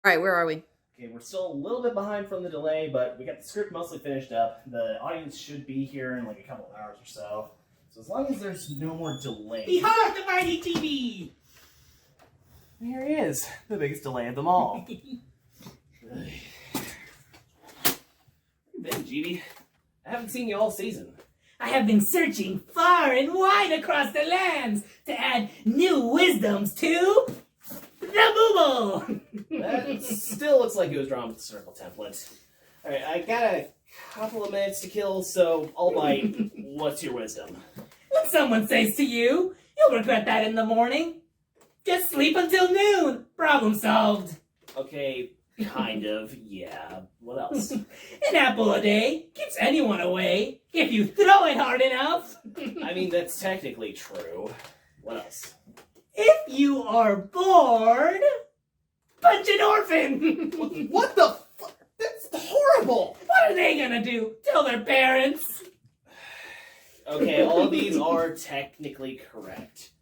Alright, where are we? Okay, we're still a little bit behind from the delay, but we got the script mostly finished up. The audience should be here in like a couple of hours or so. So as long as there's no more delay. Behold the mighty TV! Here he is, the biggest delay of them all. Where you been, GB? I haven't seen you all season. I have been searching far and wide across the lands to add new wisdoms to the Booble! That still looks like it was drawn with the circle template. Alright, I got a couple of minutes to kill, so I'll bite. What's your wisdom? When someone says to you, you'll regret that in the morning. Just sleep until noon. Problem solved. Okay, kind of, yeah. What else? An apple a day keeps anyone away if you throw it hard enough. I mean, that's technically true. What else? If you are bored, punch an orphan. What the fuck? That's horrible! What are they gonna do? Tell their parents? Okay, all of these are technically correct.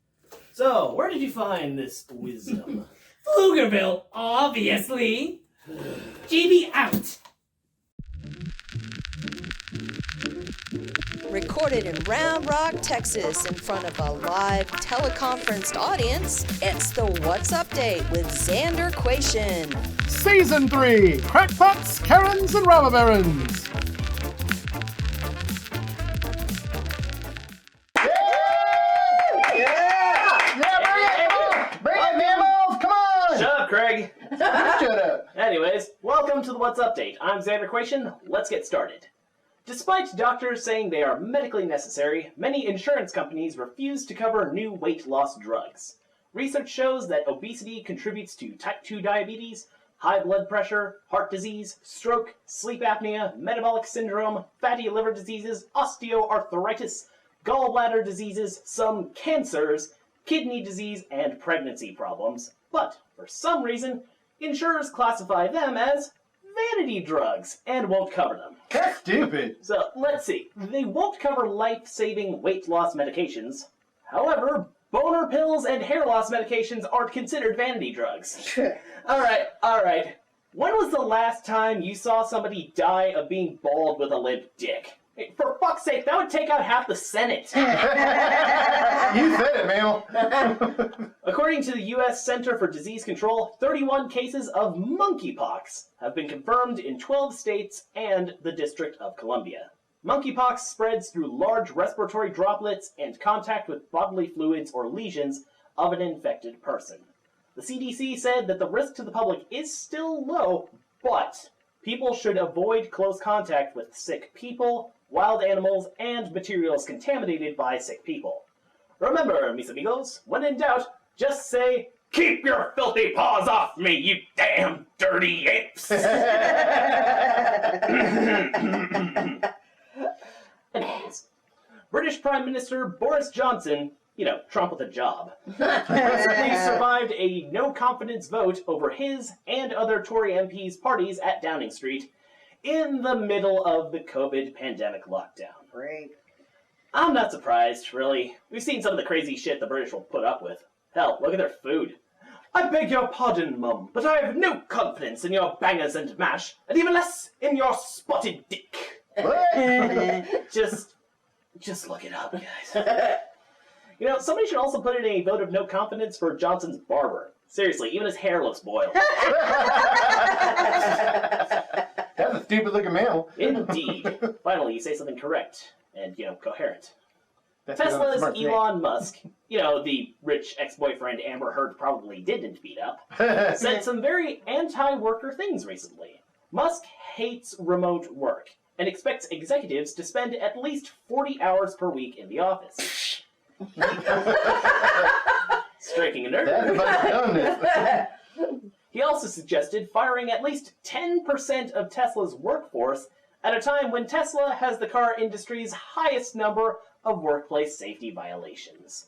So, where did you find this wisdom? Pflugerville, obviously. GB out. Recorded in Round Rock, Texas, in front of a live teleconferenced audience, it's the What's Update with Xander Quation. Season 3, Crackpots, Karens, and Robber Barons. Shut up, Craig! Shut up. Anyways, welcome to the What's Update. I'm Xander Quation. Let's get started. Despite doctors saying they are medically necessary, many insurance companies refuse to cover new weight loss drugs. Research shows that obesity contributes to type 2 diabetes, high blood pressure, heart disease, stroke, sleep apnea, metabolic syndrome, fatty liver diseases, osteoarthritis, gallbladder diseases, some cancers, kidney disease, and pregnancy problems. But, for some reason, insurers classify them as vanity drugs and won't cover them. That's stupid. So, let's see. They won't cover life-saving weight loss medications. However, boner pills and hair loss medications aren't considered vanity drugs. Alright. When was the last time you saw somebody die of being bald with a limp dick? Hey, for fuck's sake, that would take out half the Senate. You said it, man. According to the U.S. Center for Disease Control, 31 cases of monkeypox have been confirmed in 12 states and the District of Columbia. Monkeypox spreads through large respiratory droplets and contact with bodily fluids or lesions of an infected person. The CDC said that the risk to the public is still low, but people should avoid close contact with sick people, wild animals, and materials contaminated by sick people. Remember, mis amigos, when in doubt, just say, "Keep your filthy paws off me, you damn dirty apes!" Anyways, British Prime Minister Boris Johnson, Trump with a job, recently survived a no-confidence vote over his and other Tory MPs' parties at Downing Street in the middle of the COVID pandemic lockdown. Great. I'm not surprised, really. We've seen some of the crazy shit the British will put up with. Hell, look at their food. I beg your pardon, Mum, but I have no confidence in your bangers and mash, and even less in your spotted dick. Just look it up, guys. Somebody should also put in a vote of no confidence for Johnson's barber. Seriously, even his hair looks boiled. That's a stupid-looking mammal. Indeed. Finally, you say something correct and, coherent. That's Tesla's smart Elon Musk, the rich ex-boyfriend Amber Heard probably didn't beat up, said some very anti-worker things recently. Musk hates remote work and expects executives to spend at least 40 hours per week in the office. Striking a nerve. That's about done. He also suggested firing at least 10% of Tesla's workforce at a time when Tesla has the car industry's highest number of workplace safety violations.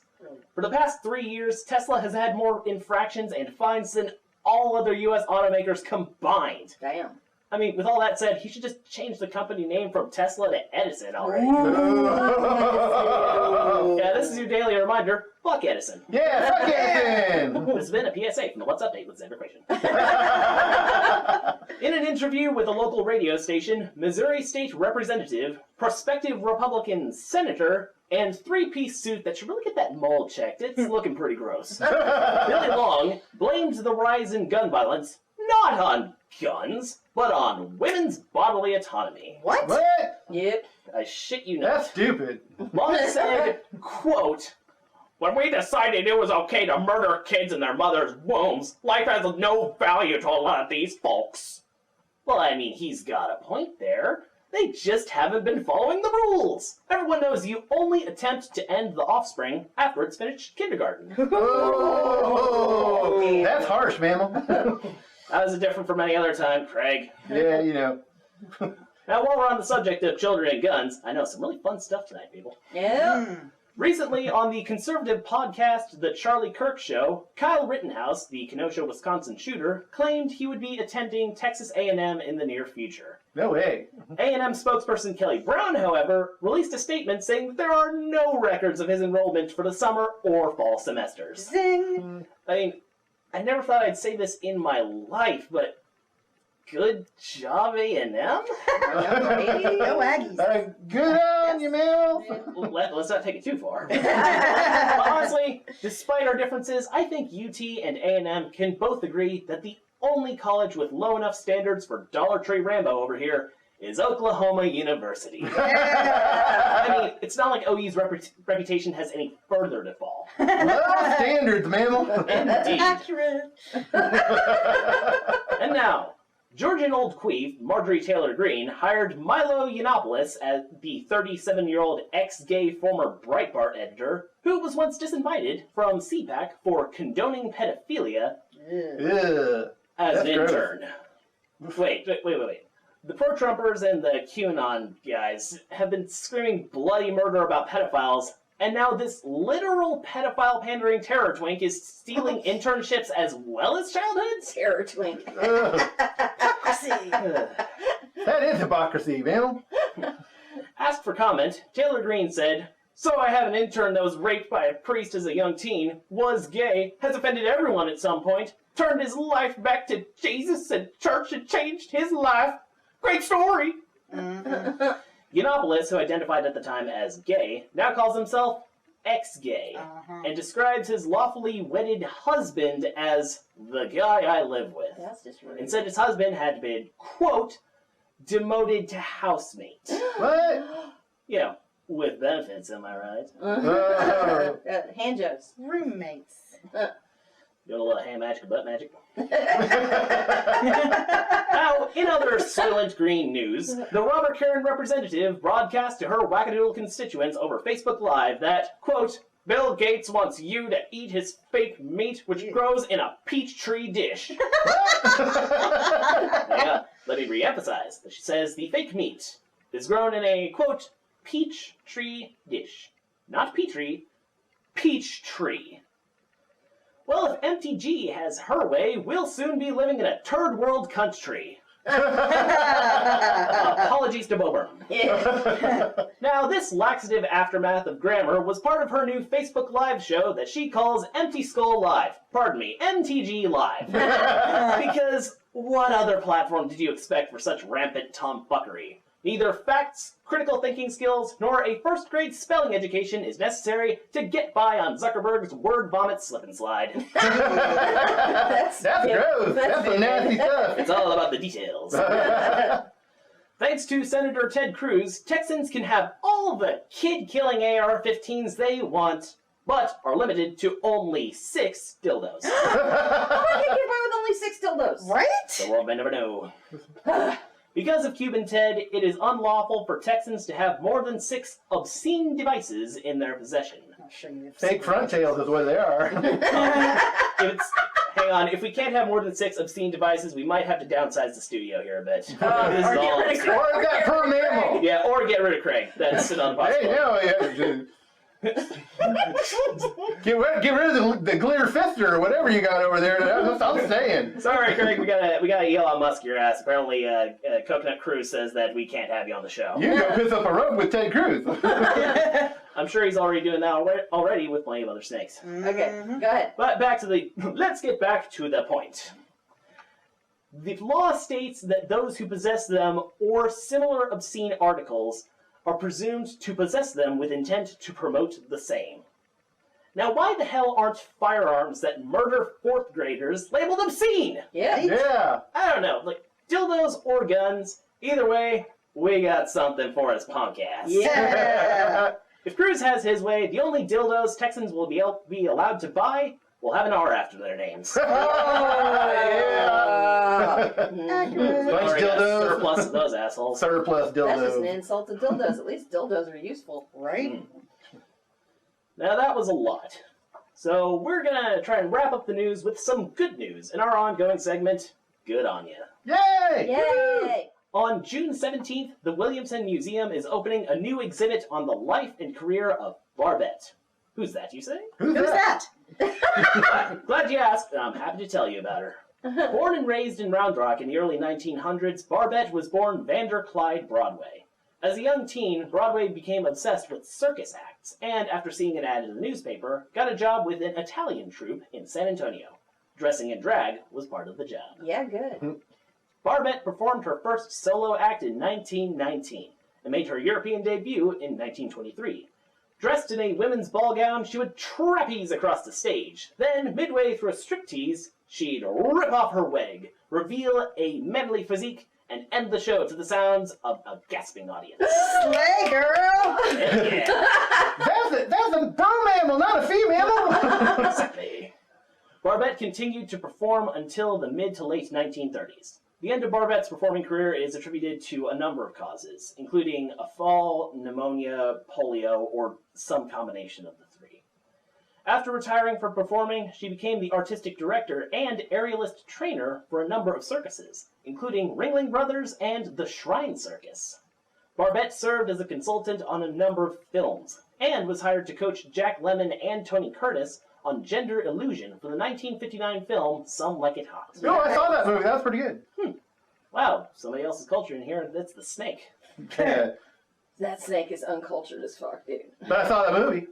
For the past 3 years, Tesla has had more infractions and fines than all other U.S. automakers combined. Damn. I mean, with all that said, he should just change the company name from Tesla to Edison already. Yeah, this is your daily reminder. fuck Edison. Yeah, fuck Edison! This has been a PSA from the What's Update with Xander Quation. In an interview with a local radio station, Missouri State Representative, prospective Republican Senator, and three-piece suit that should really get that mold checked. It's looking pretty gross. Billy Long blamed the rise in gun violence not on guns, but on women's bodily autonomy. What? What? Yep. I shit you not. That's stupid. Long said, quote, "When we decided it was okay to murder kids in their mother's wombs, life has no value to a lot of these folks." Well, I mean, he's got a point there. They just haven't been following the rules. Everyone knows you only attempt to end the offspring after it's finished kindergarten. Oh, that's harsh, mammal. How is it different from any other time, Craig? Yeah, you know. Now, while we're on the subject of children and guns, I know some really fun stuff tonight, people. Yeah. Recently, on the conservative podcast The Charlie Kirk Show, Kyle Rittenhouse, the Kenosha, Wisconsin shooter, claimed he would be attending Texas A&M in the near future. No way. A&M spokesperson Kelly Brown, however, released a statement saying that there are no records of his enrollment for the summer or fall semesters. Zing. I mean, I never thought I'd say this in my life, but good job, A&M? Go Aggies. Good on you, mammal. Let's not take it too far. But honestly, despite our differences, I think UT and A&M can both agree that the only college with low enough standards for Dollar Tree Rambo over here is Oklahoma University. I mean, it's not like OU's reputation has any further to fall. Low standards, mammal. Indeed. Accurate. And now, Georgian Old Queef, Marjorie Taylor Greene, hired Milo Yiannopoulos as the 37-year-old ex-gay former Breitbart editor who was once disinvited from CPAC for condoning pedophilia Ugh. as That's an gross. intern. Wait. The pro-Trumpers and the QAnon guys have been screaming bloody murder about pedophiles, and now this literal pedophile-pandering terror twink is stealing internships as well as childhoods? Terror twink. Ugh. Hypocrisy. That is hypocrisy, mammal. Asked for comment, Taylor Greene said, "So I have an intern that was raped by a priest as a young teen, was gay, has offended everyone at some point, turned his life back to Jesus and church and changed his life. Great story!" Yiannopoulos, who identified at the time as gay, now calls himself ex-gay, and describes his lawfully wedded husband as the guy I live with. That's just rude. And said his husband had been, quote, demoted to housemate. What? You know, with benefits, am I right? Oh. Hand jokes. Roommates. Doing a little hand magic, butt magic. Now, in other Soylent Green news, the Robert Karen representative broadcast to her wackadoodle constituents over Facebook Live that, quote, Bill Gates wants you to eat his fake meat, which grows in a peach tree dish. Yeah, let me re-emphasize that she says the fake meat is grown in a, quote, peach tree dish. Not petri, peach tree. Well, if MTG has her way, we'll soon be living in a third world country. Apologies to Bo Burnham. Yeah. Now, this laxative aftermath of grammar was part of her new Facebook Live show that she calls Empty Skull Live. Pardon me, MTG Live. Because what other platform did you expect for such rampant tomfuckery? Neither facts, critical thinking skills, nor a first-grade spelling education is necessary to get by on Zuckerberg's word vomit slip and slide. That's gross. That's some nasty stuff. It's all about the details. Thanks to Senator Ted Cruz, Texans can have all the kid-killing AR-15s they want, but are limited to only 6 dildos. How can you get by with only 6 dildos? The Right? world may never know. Because of Cuban Ted, it is unlawful for Texans to have more than 6 obscene devices in their possession. I'll show you. Fake front tails is what they are. Hang on, if we can't have more than 6 obscene devices, we might have to downsize the studio here a bit. This is or get all rid of obscene. Or got per mammal. Yeah, or get rid of Craig. That's another Hey, possibility. no, yeah. Get rid of the glitter fister or whatever you got over there. That's what I'm saying. Sorry, Craig, we gotta yell on Musk your ass. Apparently, Coconut Cruz says that we can't have you on the show. You go piss up a rope with Ted Cruz. I'm sure he's already doing that already with plenty of other snakes. Okay, go ahead. But let's get back to the point. The law states that those who possess them or similar obscene articles are presumed to possess them with intent to promote the same. Now, why the hell aren't firearms that murder 4th graders labeled obscene? Yeah. I don't know, like dildos or guns. Either way, we got something for his punk ass. Yeah. If Cruz has his way, the only dildos Texans will be allowed to buy will have an R after their names. Yeah. Bunch dildos. Surplus of those assholes. Surplus dildos. That's just an insult to dildos. At least dildos are useful, right? Now that was a lot. So we're gonna try and wrap up the news with some good news in our ongoing segment, Good on Ya. Yay! Yay! On June 17th, the Williamson Museum is opening a new exhibit on the life and career of Barbette. Who's that, you say? Who's Who's that? that? Glad you asked, and I'm happy to tell you about her. Born and raised in Round Rock in the early 1900s, Barbette was born Vander Clyde Broadway. As a young teen, Broadway became obsessed with circus acts, and after seeing an ad in the newspaper, got a job with an Italian troupe in San Antonio. Dressing in drag was part of the job. Yeah, good. Barbette performed her first solo act in 1919, and made her European debut in 1923. Dressed in a women's ball gown, she would trapeze across the stage. Then, midway through a striptease, she'd rip off her wig, reveal a manly physique, and end the show to the sounds of a gasping audience. Slay, girl! Yeah. That's a bird mammal, not a female. Exactly. Barbette continued to perform until the mid to late 1930s. The end of Barbette's performing career is attributed to a number of causes, including a fall, pneumonia, polio, or some combination of the three. After retiring from performing, she became the artistic director and aerialist trainer for a number of circuses, including Ringling Brothers and the Shrine Circus. Barbette served as a consultant on a number of films, and was hired to coach Jack Lemmon and Tony Curtis on gender illusion for the 1959 film Some Like It Hot. No, I saw that movie. That was pretty good. Wow, somebody else's culture in here, that's the snake. Yeah. That snake is uncultured as fuck, dude. But I saw that movie.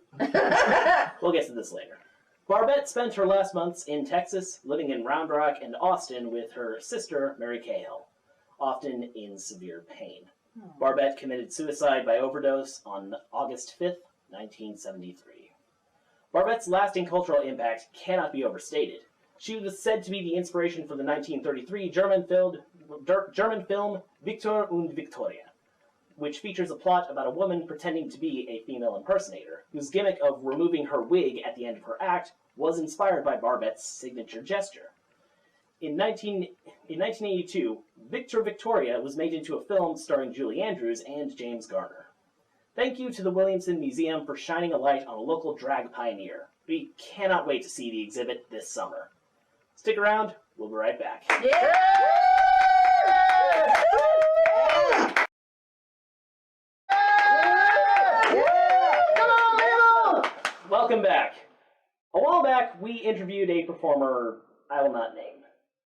We'll get to this later. Barbette spent her last months in Texas, living in Round Rock and Austin with her sister, Mary Cahill, often in severe pain. Barbette committed suicide by overdose on August 5th, 1973. Barbette's lasting cultural impact cannot be overstated. She was said to be the inspiration for the 1933 German film Victor und Victoria, which features a plot about a woman pretending to be a female impersonator, whose gimmick of removing her wig at the end of her act was inspired by Barbette's signature gesture. In 1982, Victor Victoria was made into a film starring Julie Andrews and James Garner. Thank you to the Williamson Museum for shining a light on a local drag pioneer. We cannot wait to see the exhibit this summer. Stick around, we'll be right back. Yeah! Welcome back. A while back, we interviewed a performer I will not name.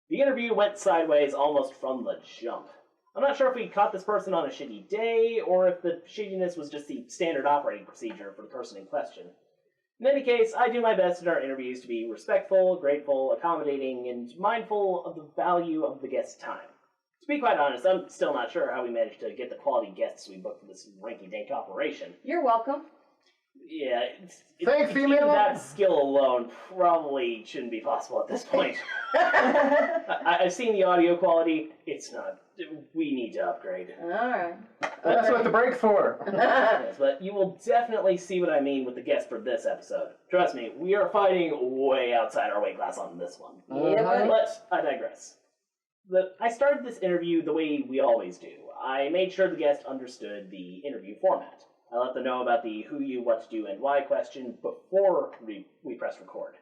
The interview went sideways almost from the jump. I'm not sure if we caught this person on a shitty day, or if the shittiness was just the standard operating procedure for the person in question. In any case, I do my best in our interviews to be respectful, grateful, accommodating, and mindful of the value of the guest's time. To be quite honest, I'm still not sure how we managed to get the quality guests we booked for this rinky-dink operation. You're welcome. Yeah, Thanks, female. that skill alone probably shouldn't be possible at this point. I've seen the audio quality. It's not. We need to upgrade. Alright. That's what the break's for. Yes, but you will definitely see what I mean with the guest for this episode. Trust me, we are fighting way outside our weight class on this one. Yeah, buddy. But I digress. I started this interview the way we always do. I made sure the guest understood the interview format. I let them know about the who, you, what to do, and why question before we press record.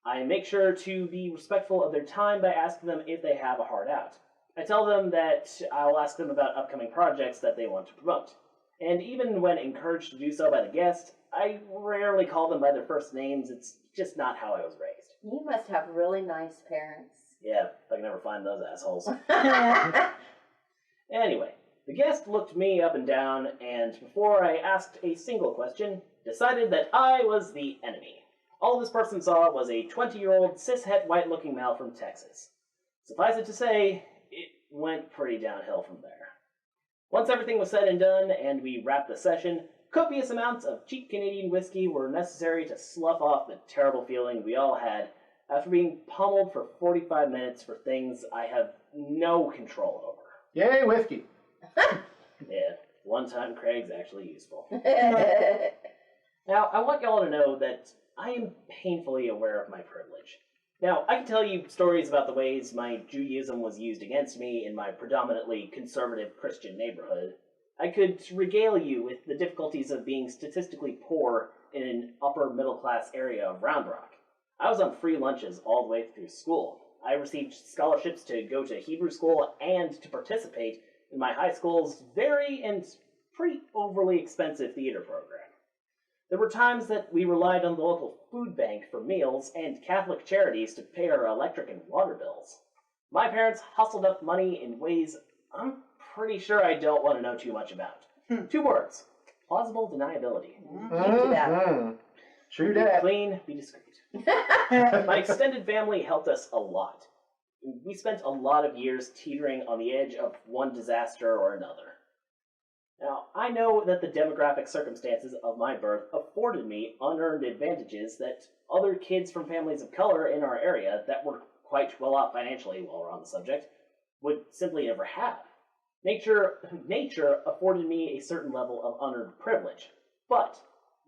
I make sure to be respectful of their time by asking them if they have a hard out. I tell them that I'll ask them about upcoming projects that they want to promote. And even when encouraged to do so by the guest, I rarely call them by their first names. It's just not how I was raised. You must have really nice parents. Yeah, if I can ever find those assholes. Anyway, the guest looked me up and down, and before I asked a single question, decided that I was the enemy. All this person saw was a 20-year-old cishet white-looking male from Texas. Suffice it to say, it went pretty downhill from there. Once everything was said and done, and we wrapped the session, copious amounts of cheap Canadian whiskey were necessary to slough off the terrible feeling we all had after being pummeled for 45 minutes for things I have no control over. Yay, whiskey. Yeah, one time Craig's actually useful. Now, I want y'all to know that I am painfully aware of my privilege. Now, I can tell you stories about the ways my Judaism was used against me in my predominantly conservative Christian neighborhood. I could regale you with the difficulties of being statistically poor in an upper-middle-class area of Round Rock. I was on free lunches all the way through school. I received scholarships to go to Hebrew school and to participate in my high school's very and pretty overly expensive theater program. There were times that we relied on the local food bank for meals and Catholic charities to pay our electric and water bills. My parents hustled up money in ways I'm pretty sure I don't want to know too much about. 2 words. Plausible deniability. True Be that. clean, be discreet. My extended family helped us a lot. We spent a lot of years teetering on the edge of one disaster or another. Now, I know that the demographic circumstances of my birth afforded me unearned advantages that other kids from families of color in our area that were quite well off financially, while we're on the subject, would simply never have. Nature afforded me a certain level of unearned privilege, but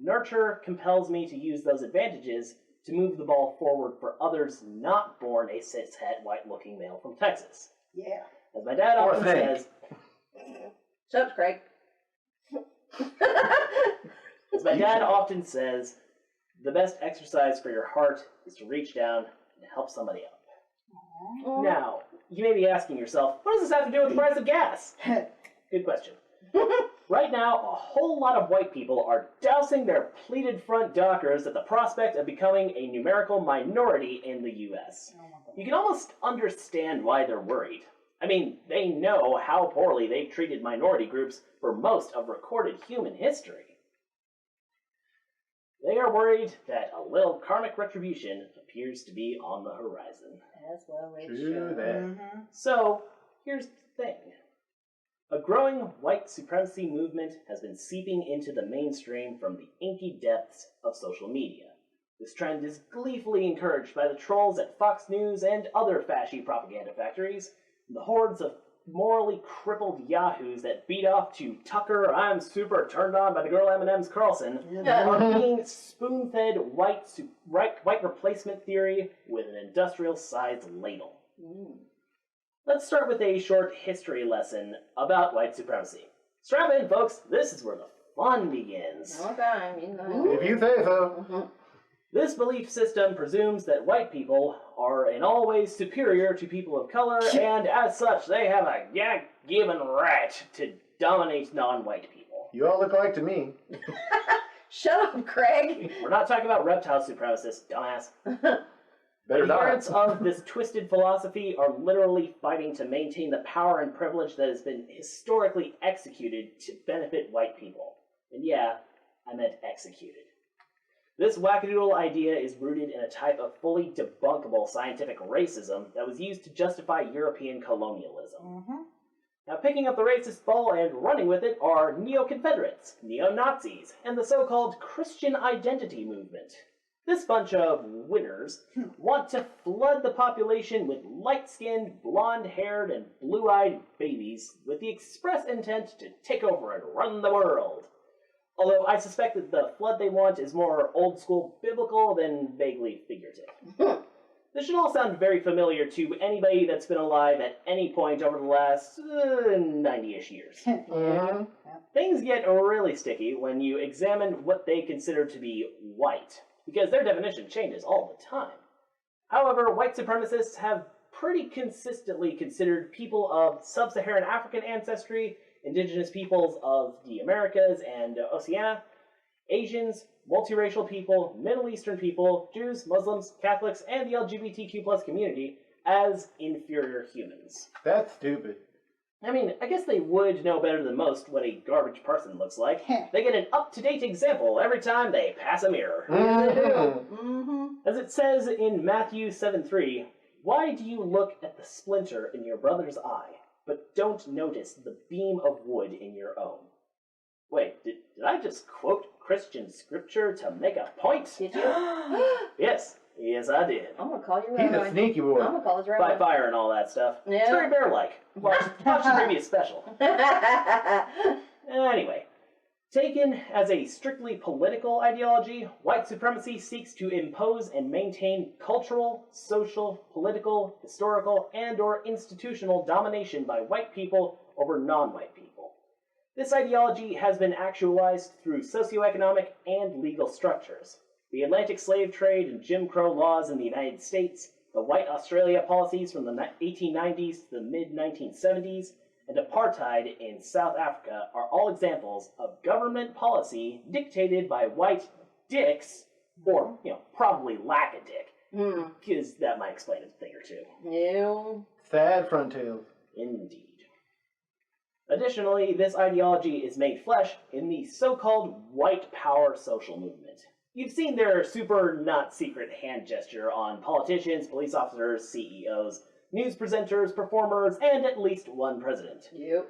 nurture compels me to use those advantages to move the ball forward for others not born a cishet white-looking male from Texas. Yeah. As my dad often says... Shut up, Craig. As my dad often says, the best exercise for your heart is to reach down and help somebody up. Aww. Now, you may be asking yourself, what does this have to do with the price of gas? Good question. Right now, a whole lot of white people are dousing their pleated front dockers at the prospect of becoming a numerical minority in the U.S. You can almost understand why they're worried. I mean, they know how poorly they've treated minority groups for most of recorded human history. They are worried that a little karmic retribution appears to be on the horizon. As well as True that. So, here's the thing. A growing white supremacy movement has been seeping into the mainstream from the inky depths of social media. This trend is gleefully encouraged by the trolls at Fox News and other fashy propaganda factories, the hordes of morally crippled yahoos that beat off to Tucker, I'm super turned on by the girl M&M's Carlson, are being spoon-fed white replacement theory with an industrial-sized ladle. Let's start with a short history lesson about white supremacy. Strap in, folks. This is where the fun begins. Okay, If you say so. This belief system presumes that white people are in all ways superior to people of color, and as such, they have a given right to dominate non-white people. You all look alike to me. Shut up, Craig. We're not talking about reptile supremacists, dumbass. Better Adherents not. of this twisted philosophy are literally fighting to maintain the power and privilege that has been historically executed to benefit white people. And yeah, I meant executed. This wackadoodle idea is rooted in a type of fully debunkable scientific racism that was used to justify European colonialism. Now, picking up the racist ball and running with it are neo-Confederates, neo-Nazis, and the so-called Christian identity movement. This bunch of winners want to flood the population with light-skinned, blonde-haired, and blue-eyed babies with the express intent to take over and run the world. Although I suspect that the flood they want is more old-school biblical than vaguely figurative. This should all sound very familiar to anybody that's been alive at any point over the last 90-ish years. Things get really sticky when you examine what they consider to be white, because their definition changes all the time. However, white supremacists have pretty consistently considered people of sub-Saharan African ancestry, indigenous peoples of the Americas and Oceania, Asians, multiracial people, Middle Eastern people, Jews, Muslims, Catholics, and the LGBTQ+ community as inferior humans. That's stupid. I mean, I guess they would know better than most what a garbage person looks like. They get an up-to-date example every time they pass a mirror. As it says in Matthew 7:3, why do you look at the splinter in your brother's eye, but don't notice the beam of wood in your own? Wait, did I just quote Christian scripture to make a point? Did you? Yes, I did. I'm gonna call you He's Rabbi. a sneaky boy. I'm gonna call this By Rabbi. fire and all that stuff. Yeah. It's very bear-like. Watch the previous special. Anyway, taken as a strictly political ideology, white supremacy seeks to impose and maintain cultural, social, political, historical, and/or institutional domination by white people over non-white people. This ideology has been actualized through socioeconomic and legal structures. The Atlantic slave trade and Jim Crow laws in the United States, the White Australia policies from the 1890s to the mid-1970s, and apartheid in South Africa are all examples of government policy dictated by white dicks, or, probably lack a dick, because that might explain a thing or two. Ew. Sad front tails. Indeed. Additionally, this ideology is made flesh in the so-called white power social movement. You've seen their super not secret hand gesture on politicians, police officers, CEOs, news presenters, performers, and at least one president. Yep.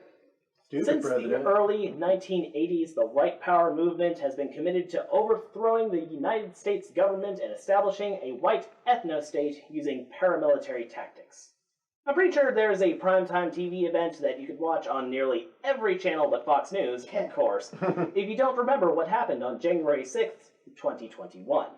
Stupid Since president. the early 1980s, the white power movement has been committed to overthrowing the United States government and establishing a white ethno-state using paramilitary tactics. I'm pretty sure there's a primetime TV event that you could watch on nearly every channel but Fox News, of course, if you don't remember what happened on January 6th, 2021.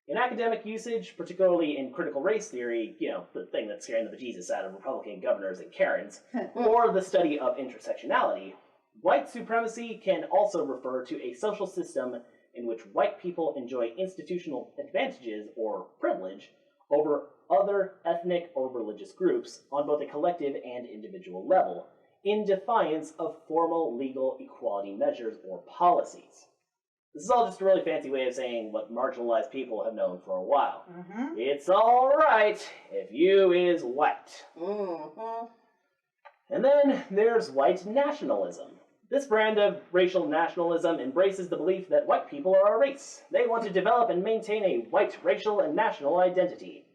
In academic usage, particularly in critical race theory, the thing that's scaring the bejesus out of Republican governors and Karens, or the study of intersectionality, white supremacy can also refer to a social system in which white people enjoy institutional advantages or privilege over other ethnic or religious groups on both a collective and individual level, in defiance of formal legal equality measures or policies. This is all just a really fancy way of saying what marginalized people have known for a while. It's alright if you is white. And then there's white nationalism. This brand of racial nationalism embraces the belief that white people are a race. They want to develop and maintain a white racial and national identity.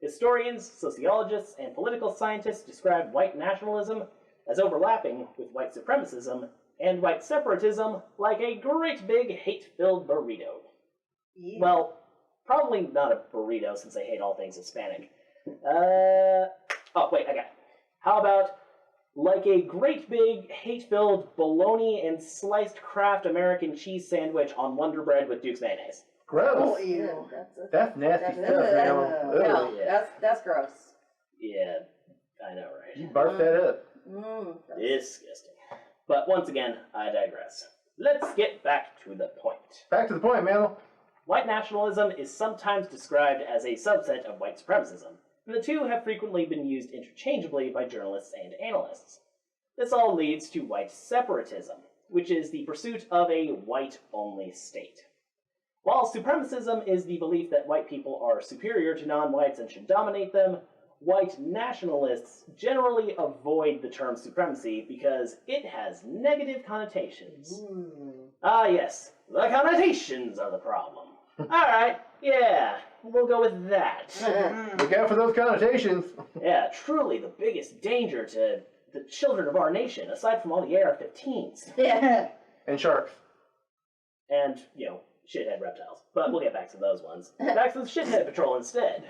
Historians, sociologists, and political scientists describe white nationalism as overlapping with white supremacism and white separatism like a great big hate-filled burrito. Yeah. Well, probably not a burrito since I hate all things Hispanic. Oh, wait, I got it. How about like a great big hate-filled bologna and sliced Kraft American cheese sandwich on Wonder Bread with Duke's mayonnaise? Gross. Oh, ew. That's nasty That's- stuff, man. No, Yeah. that's gross. Yeah, I know, You right? barf that up. Gross. Disgusting. But once again, I digress. Let's get back to the point. Back to the point, man. White nationalism is sometimes described as a subset of white supremacism, and the two have frequently been used interchangeably by journalists and analysts. This all leads to white separatism, which is the pursuit of a white-only state. While supremacism is the belief that white people are superior to non-whites and should dominate them, white nationalists generally avoid the term supremacy because it has negative connotations. Ah yes, the connotations are the problem. Alright, yeah, we'll go with that. Look out for those connotations. Yeah, truly the biggest danger to the children of our nation, aside from all the AR-15s. Yeah. And sharks. And, shithead reptiles. But we'll get back to those ones. Back to the shithead patrol instead.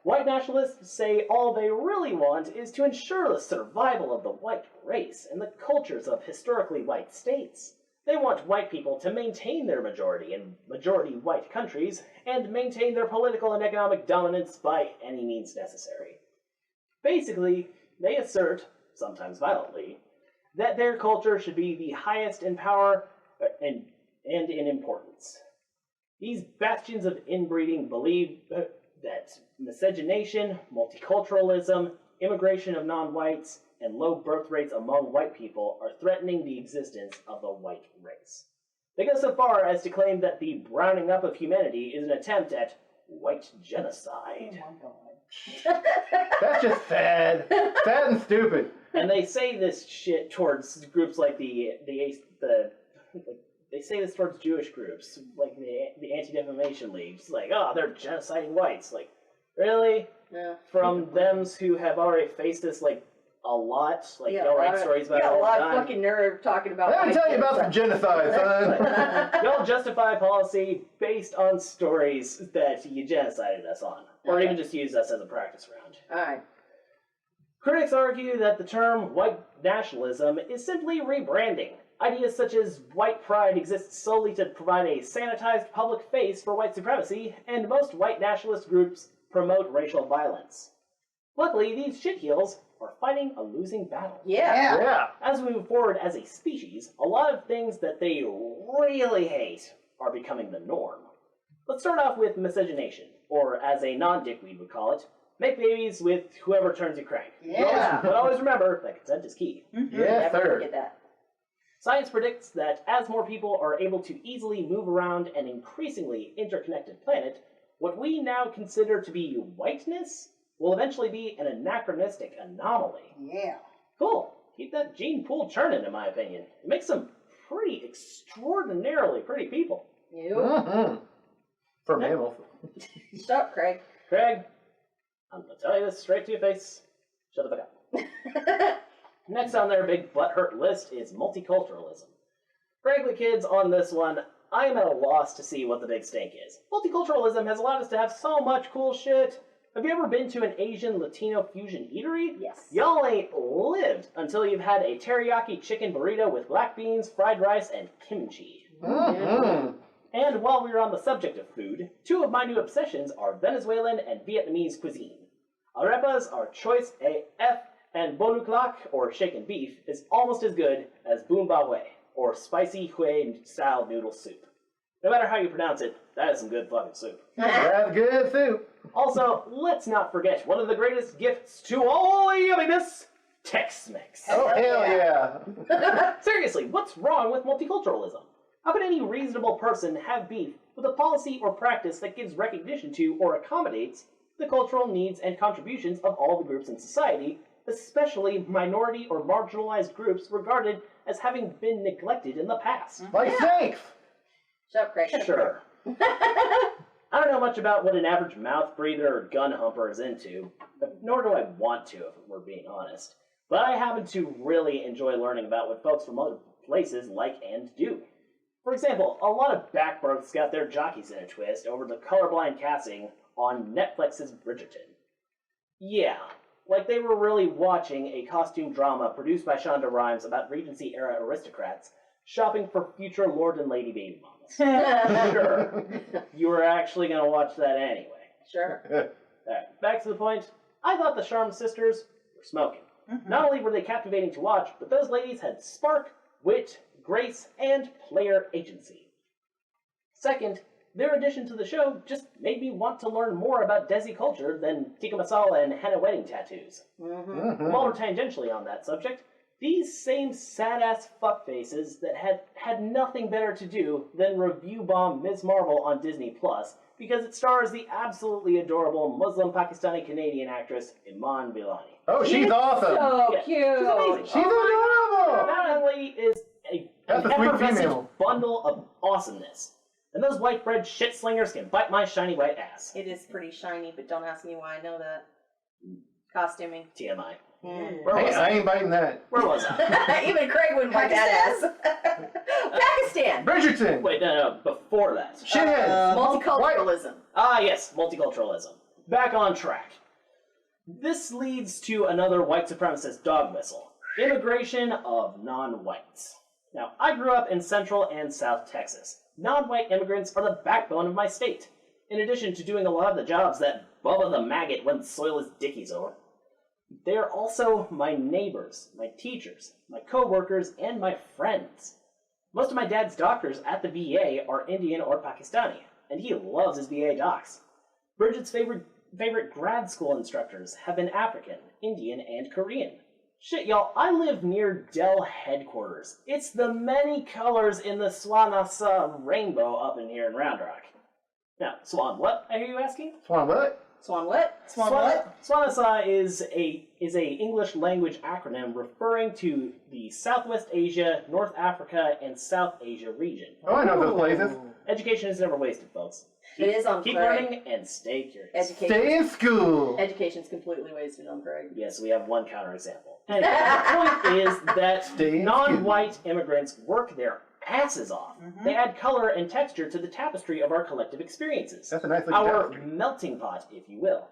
White nationalists say all they really want is to ensure the survival of the white race and the cultures of historically white states. They want white people to maintain their majority in majority white countries and maintain their political and economic dominance by any means necessary. Basically, they assert, sometimes violently, that their culture should be the highest in power and in importance. These bastions of inbreeding believe that miscegenation, multiculturalism, immigration of non-whites, and low birth rates among white people are threatening the existence of the white race. They go so far as to claim that the browning up of humanity is an attempt at white genocide. That's just sad. Sad and stupid. And they say this shit towards groups like they say this towards Jewish groups, like the Anti-Defamation League. It's like, oh, they're genociding whites. Like, really? Yeah. From them who have already faced this, like, a lot? Like, y'all write stories about it a all lot the of time. fucking nerve talking about Let me tell you about some genocide, son. Y'all justify policy based on stories that you genocided us on. Or even just used us as a practice round. Alright. Critics argue that the term white nationalism is simply rebranding. Ideas such as white pride exist solely to provide a sanitized public face for white supremacy, and most white nationalist groups promote racial violence. Luckily, these shitheels are fighting a losing battle. Yeah. As we move forward as a species, a lot of things that they really hate are becoming the norm. Let's start off with miscegenation, or as a non-dickweed would call it, make babies with whoever turns you crank. Yeah. But always remember that consent is key. Yes, Never sir. forget that. Science predicts that as more people are able to easily move around an increasingly interconnected planet, what we now consider to be whiteness will eventually be an anachronistic anomaly. Yeah. Cool. Keep that gene pool churning, in my opinion. It makes some pretty extraordinarily pretty people. You. Mm-hmm. For mammals. Stop, Craig. Craig, I'm gonna tell you this straight to your face. Shut the fuck up. Next on their big butthurt list is multiculturalism. Frankly, kids, on this one, I am at a loss to see what the big stink is. Multiculturalism has allowed us to have so much cool shit. Have you ever been to an Asian Latino fusion eatery? Yes. Y'all ain't lived until you've had a teriyaki chicken burrito with black beans, fried rice, and kimchi. Mm-hmm. And while we're on the subject of food, two of my new obsessions are Venezuelan and Vietnamese cuisine. Arepas are choice AF, and boluklak, or shaken beef, is almost as good as bun ba hue, or spicy hue style noodle soup. No matter how you pronounce it, that is some good fucking soup. That's good soup. Also, let's not forget one of the greatest gifts to all yumminess, Tex-Mex. Oh, hell yeah. Seriously, what's wrong with multiculturalism? How can any reasonable person have beef with a policy or practice that gives recognition to or accommodates the cultural needs and contributions of all the groups in society, especially minority or marginalized groups regarded as having been neglected in the past? Like snakes. Shut up, Craig. Sure. I don't know much about what an average mouth breather or gun humper is into, nor do I want to, if we're being honest. But I happen to really enjoy learning about what folks from other places like and do. For example, a lot of backbirths got their jockeys in a twist over the colorblind casting on Netflix's Bridgerton. Yeah, like they were really watching a costume drama produced by Shonda Rhimes about Regency-era aristocrats shopping for future Lord and Lady Baby Mamas. Sure, you were actually going to watch that anyway. Sure. Alright, back to the point. I thought the Charm sisters were smoking. Not only were they captivating to watch, but those ladies had spark, wit, grace, and player agency. Second, their addition to the show just made me want to learn more about Desi culture than tikka masala and henna wedding tattoos. More tangentially on that subject, these same sad-ass fuckfaces that had nothing better to do than review bomb Ms. Marvel on Disney Plus because it stars the absolutely adorable Muslim Pakistani-Canadian actress Iman Vellani. Oh, she's awesome. So Yeah, cute. she's amazing. She's adorable. That young lady is That's an a sweet effervescent female. bundle of awesomeness. And those white bread shit slingers can bite my shiny white ass. It is pretty shiny, but don't ask me why I know that. Costuming. TMI. Mm. Where was I I? ain't biting that. Where was I? Even Craig wouldn't bite that ass. Pakistan. Bridgerton. Wait, no, before that. Shithead. Multiculturalism. Ah, yes, multiculturalism. Back on track. This leads to another white supremacist dog whistle. Immigration of non-whites. Now, I grew up in Central and South Texas. Non-white immigrants are the backbone of my state, in addition to doing a lot of the jobs that Bubba the Maggot wouldn't soil his dickies over. They are also my neighbors, my teachers, my co-workers, and my friends. Most of my dad's doctors at the VA are Indian or Pakistani, and he loves his VA docs. Bridget's favorite grad school instructors have been African, Indian, and Korean. Shit, y'all, I live near Dell headquarters. It's the many colors in the Swanasa rainbow up in here in Round Rock. Now, Swan what, I hear you asking? Swan what? Swan what? Swan what? Swanasa is a English language acronym referring to the Southwest Asia, North Africa, and South Asia region. Oh, I know those places. Education is never wasted, folks. It is on Keep Craig. learning and stay curious. Stay in school. Education's completely wasted on Craig. Yes, we have one counterexample. Anyway, the point is that Stay in non-white immigrants work their asses off. They add color and texture to the tapestry of our collective experiences. That's a nice looking Our tapestry. melting pot, if you will.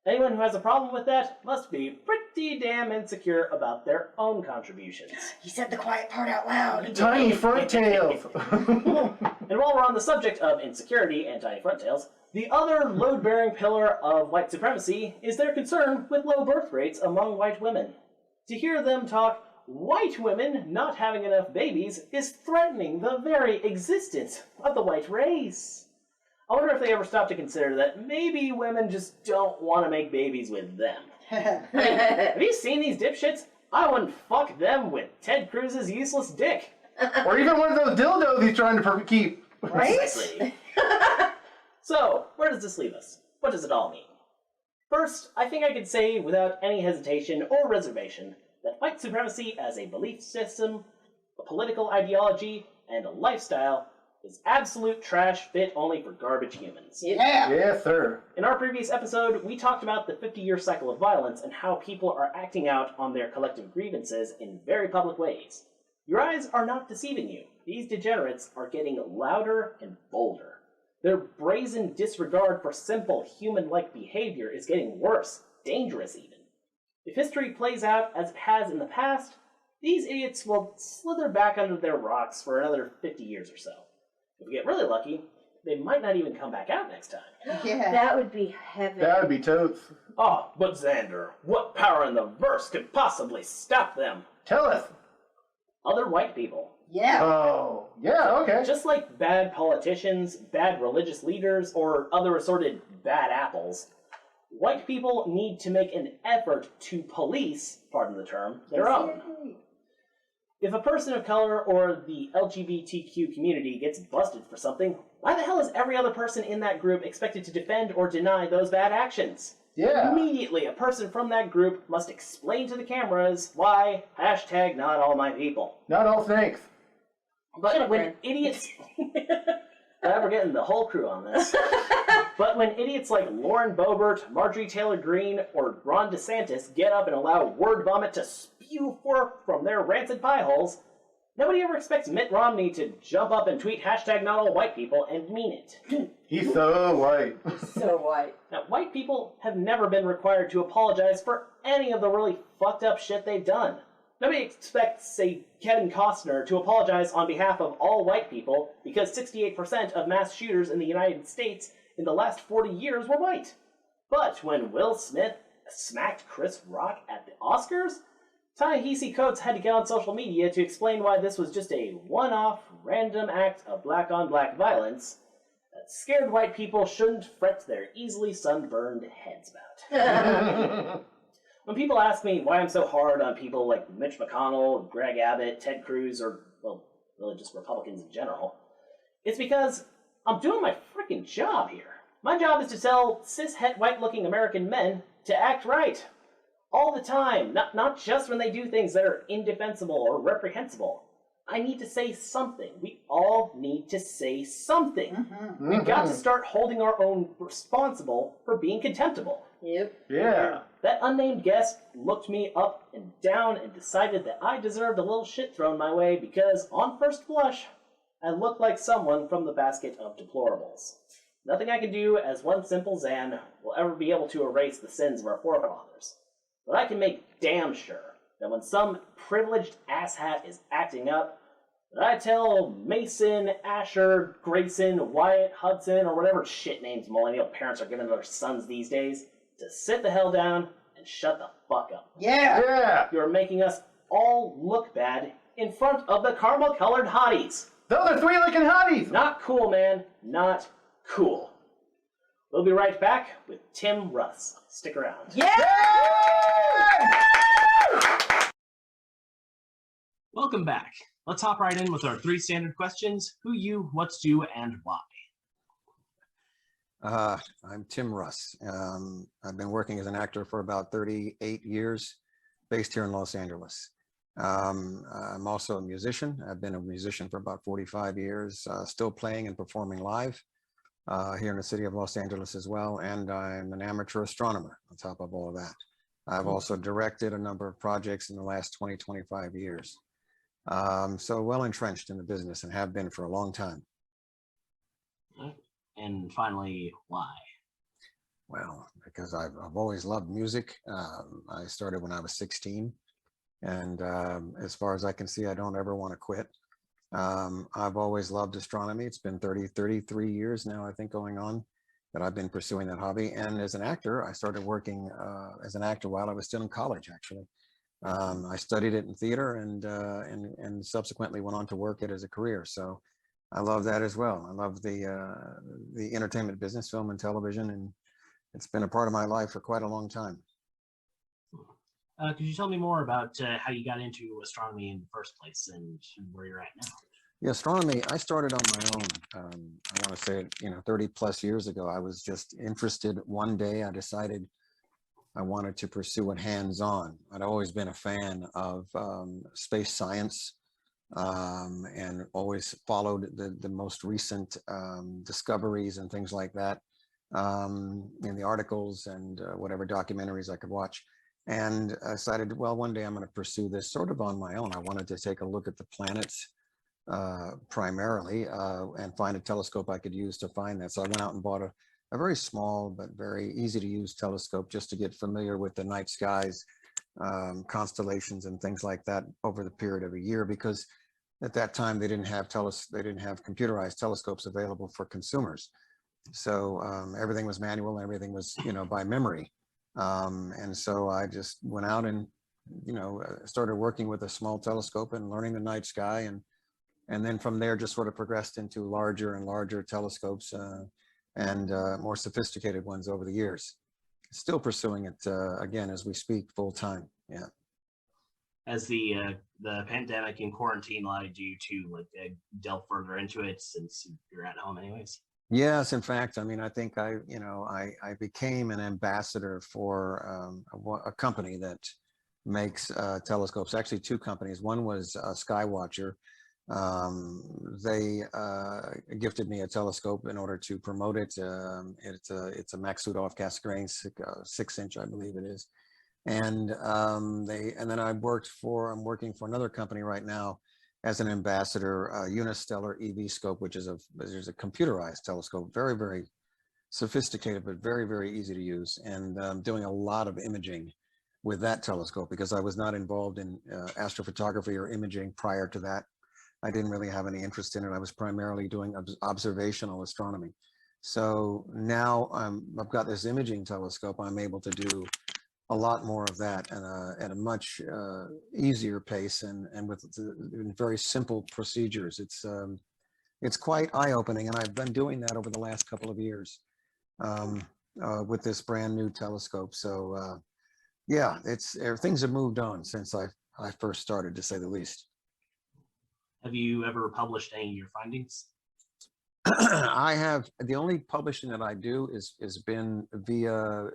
Anyone who has a problem with that must be pretty damn insecure about their own contributions. You said the quiet part out loud. Tiny front tails. And while we're on the subject of insecurity and tiny front tails, the other load-bearing pillar of white supremacy is their concern with low birth rates among white women. To hear them talk, white women not having enough babies is threatening the very existence of the white race. I wonder if they ever stop to consider that maybe women just don't want to make babies with them. Have you seen these dipshits? I wouldn't fuck them with Ted Cruz's useless dick. Or even one of those dildos he's trying to keep. Precisely. So, where does this leave us? What does it all mean? First, I think I could say without any hesitation or reservation that white supremacy as a belief system, a political ideology, and a lifestyle is absolute trash fit only for garbage humans. Yeah. Yes, sir. In our previous episode, we talked about the 50-year cycle of violence and how people are acting out on their collective grievances in very public ways. Your eyes are not deceiving you. These degenerates are getting louder and bolder. Their brazen disregard for simple human-like behavior is getting worse, dangerous even. If history plays out as it has in the past, these idiots will slither back under their rocks for another 50 years or so. If we get really lucky, they might not even come back out next time. Yeah. That would be heaven. That would be totes. Oh, but Xander, what power in the verse could possibly stop them? Tell us. Other white people. Yeah. Oh, yeah, okay. Just like bad politicians, bad religious leaders, or other assorted bad apples, white people need to make an effort to police, pardon the term, their own. If a person of color or the LGBTQ community gets busted for something, why the hell is every other person in that group expected to defend or deny those bad actions? Yeah. Immediately, a person from that group must explain to the cameras why hashtag not all my people. Not all snakes. But when idiots... We're getting the whole crew on this. But when idiots like Lauren Boebert, Marjorie Taylor Greene, or Ron DeSantis get up and allow word vomit to spew forth from their rancid pie holes, nobody ever expects Mitt Romney to jump up and tweet hashtag not all white people and mean it. He's so white. So white. Now, white people have never been required to apologize for any of the really fucked up shit they've done. Nobody expects, say, Kevin Costner to apologize on behalf of all white people because 68% of mass shooters in the United States in the last 40 years were white. But when Will Smith smacked Chris Rock at the Oscars, Ta-Nehisi Coates had to get on social media to explain why this was just a one-off, random act of black-on-black violence that scared white people shouldn't fret their easily sunburned heads about. When people ask me why I'm so hard on people like Mitch McConnell, Greg Abbott, Ted Cruz, or, well, really just Republicans in general, it's because I'm doing my freaking job here. My job is to tell cis-het white-looking American men to act right. All the time, not just when they do things that are indefensible or reprehensible. I need to say something. We all need to say something. We've got to start holding our own responsible for being contemptible. Yep. Yeah. That unnamed guest looked me up and down and decided that I deserved a little shit thrown my way because, on first blush, I looked like someone from the basket of deplorables. Nothing I can do as one simple Xan will ever be able to erase the sins of our forefathers. But I can make damn sure that when some privileged asshat is acting up, that I tell Mason, Asher, Grayson, Wyatt, Hudson, or whatever shit names millennial parents are giving their sons these days, to sit the hell down and shut the fuck up. Yeah. Yeah. You're making us all look bad in front of the caramel-colored hotties. Those are three-looking hotties. Not cool, man. Not cool. We'll be right back with Tim Russ. Stick around. Yeah. Yeah! Welcome back. Let's hop right in with our 3 standard questions. Who, you, what's you, and why? I'm Tim Russ. I've been working as an actor for about 38 years, based here in Los Angeles. I'm also a musician. I've been a musician for about 45 years, still playing and performing live here in the city of Los Angeles as well. And I'm an amateur astronomer on top of all of that. I've also directed a number of projects in the last 25 years. So well entrenched in the business and have been for a long time. And finally, why? Well, because I've always loved music. I started when I was 16. And as far as I can see, I don't ever want to quit. I've always loved astronomy. It's been 33 years now, I think, going on that I've been pursuing that hobby. And as an actor, I started working as an actor while I was still in college, actually. I studied it in theater and subsequently went on to work it as a career. So I love that as well. I love the entertainment business, film and television, and it's been a part of my life for quite a long time. Could you tell me more about how you got into astronomy in the first place and where you're at now? Yeah, astronomy, I started on my own. I want to say, 30 plus years ago. I was just interested. One day I decided I wanted to pursue it hands-on. I'd always been a fan of space science and always followed the most recent discoveries and things like that in the articles and whatever documentaries I could watch. And I decided, well, one day I'm going to pursue this sort of on my own. I wanted to take a look at the planets primarily and find a telescope I could use to find that. So I went out and bought a very small but very easy to use telescope just to get familiar with the night skies, constellations and things like that over the period of a year, because at that time they didn't have computerized telescopes available for consumers. So everything was manual, everything was by memory. And so I just went out and started working with a small telescope and learning the night sky, and then from there just sort of progressed into larger and larger telescopes and more sophisticated ones over the years. Still pursuing it again as we speak, full time. Yeah. Has the pandemic and quarantine allowed you to delve further into it since you're at home anyways? Yes, in fact, I mean, I think I became an ambassador for a company that makes telescopes. Actually, 2 companies. One was Skywatcher. They gifted me a telescope in order to promote it. It's a Maksudov Cassegrain 6-inch, I believe it is. And then I'm working for another company right now as an ambassador, Unistellar EV scope, which is a computerized telescope, very, very sophisticated, but very, very easy to use. And doing a lot of imaging with that telescope because I was not involved in astrophotography or imaging prior to that. I didn't really have any interest in it. I was primarily doing observational astronomy. So now I've got this imaging telescope. I'm able to do a lot more of that at a much easier pace and with very simple procedures. It's quite eye-opening, and I've been doing that over the last couple of years with this brand new telescope. So yeah, things have moved on since I first started, to say the least. Have you ever published any of your findings? I have. The only publishing that I do is been via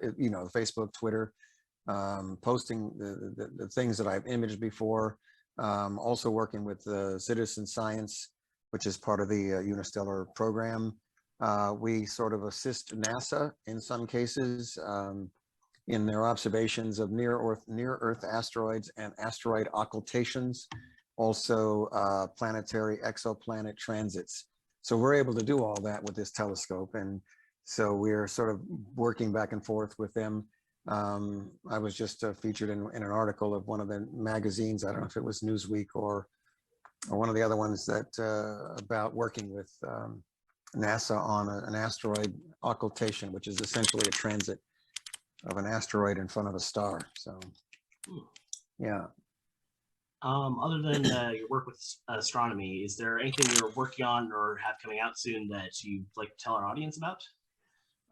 Facebook, Twitter, posting the things that I've imaged before. Also working with Citizen Science, which is part of the Unistellar program. We sort of assist NASA in some cases in their observations of near Earth asteroids and asteroid occultations. Also planetary exoplanet transits. So we're able to do all that with this telescope. And so we're sort of working back and forth with them. I was just featured in an article of one of the magazines. I don't know if it was Newsweek or one of the other ones that about working with NASA on an asteroid occultation, which is essentially a transit of an asteroid in front of a star. So yeah. Other than your work with astronomy, is there anything you're working on or have coming out soon that you'd like to tell our audience about?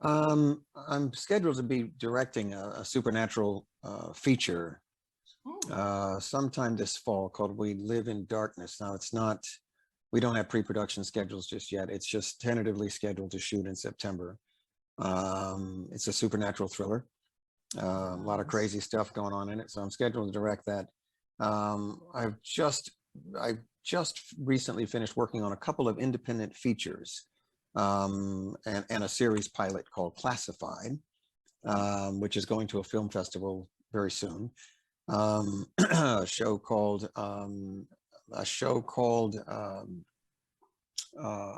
I'm scheduled to be directing a supernatural feature sometime this fall, called We Live in Darkness. Now, it's not, we don't have pre-production schedules just yet. It's just tentatively scheduled to shoot in September. It's a supernatural thriller. A lot of crazy stuff going on in it, so I'm scheduled to direct that. I've just recently finished working on a couple of independent features, and a series pilot called Classified, which is going to a film festival very soon. A show called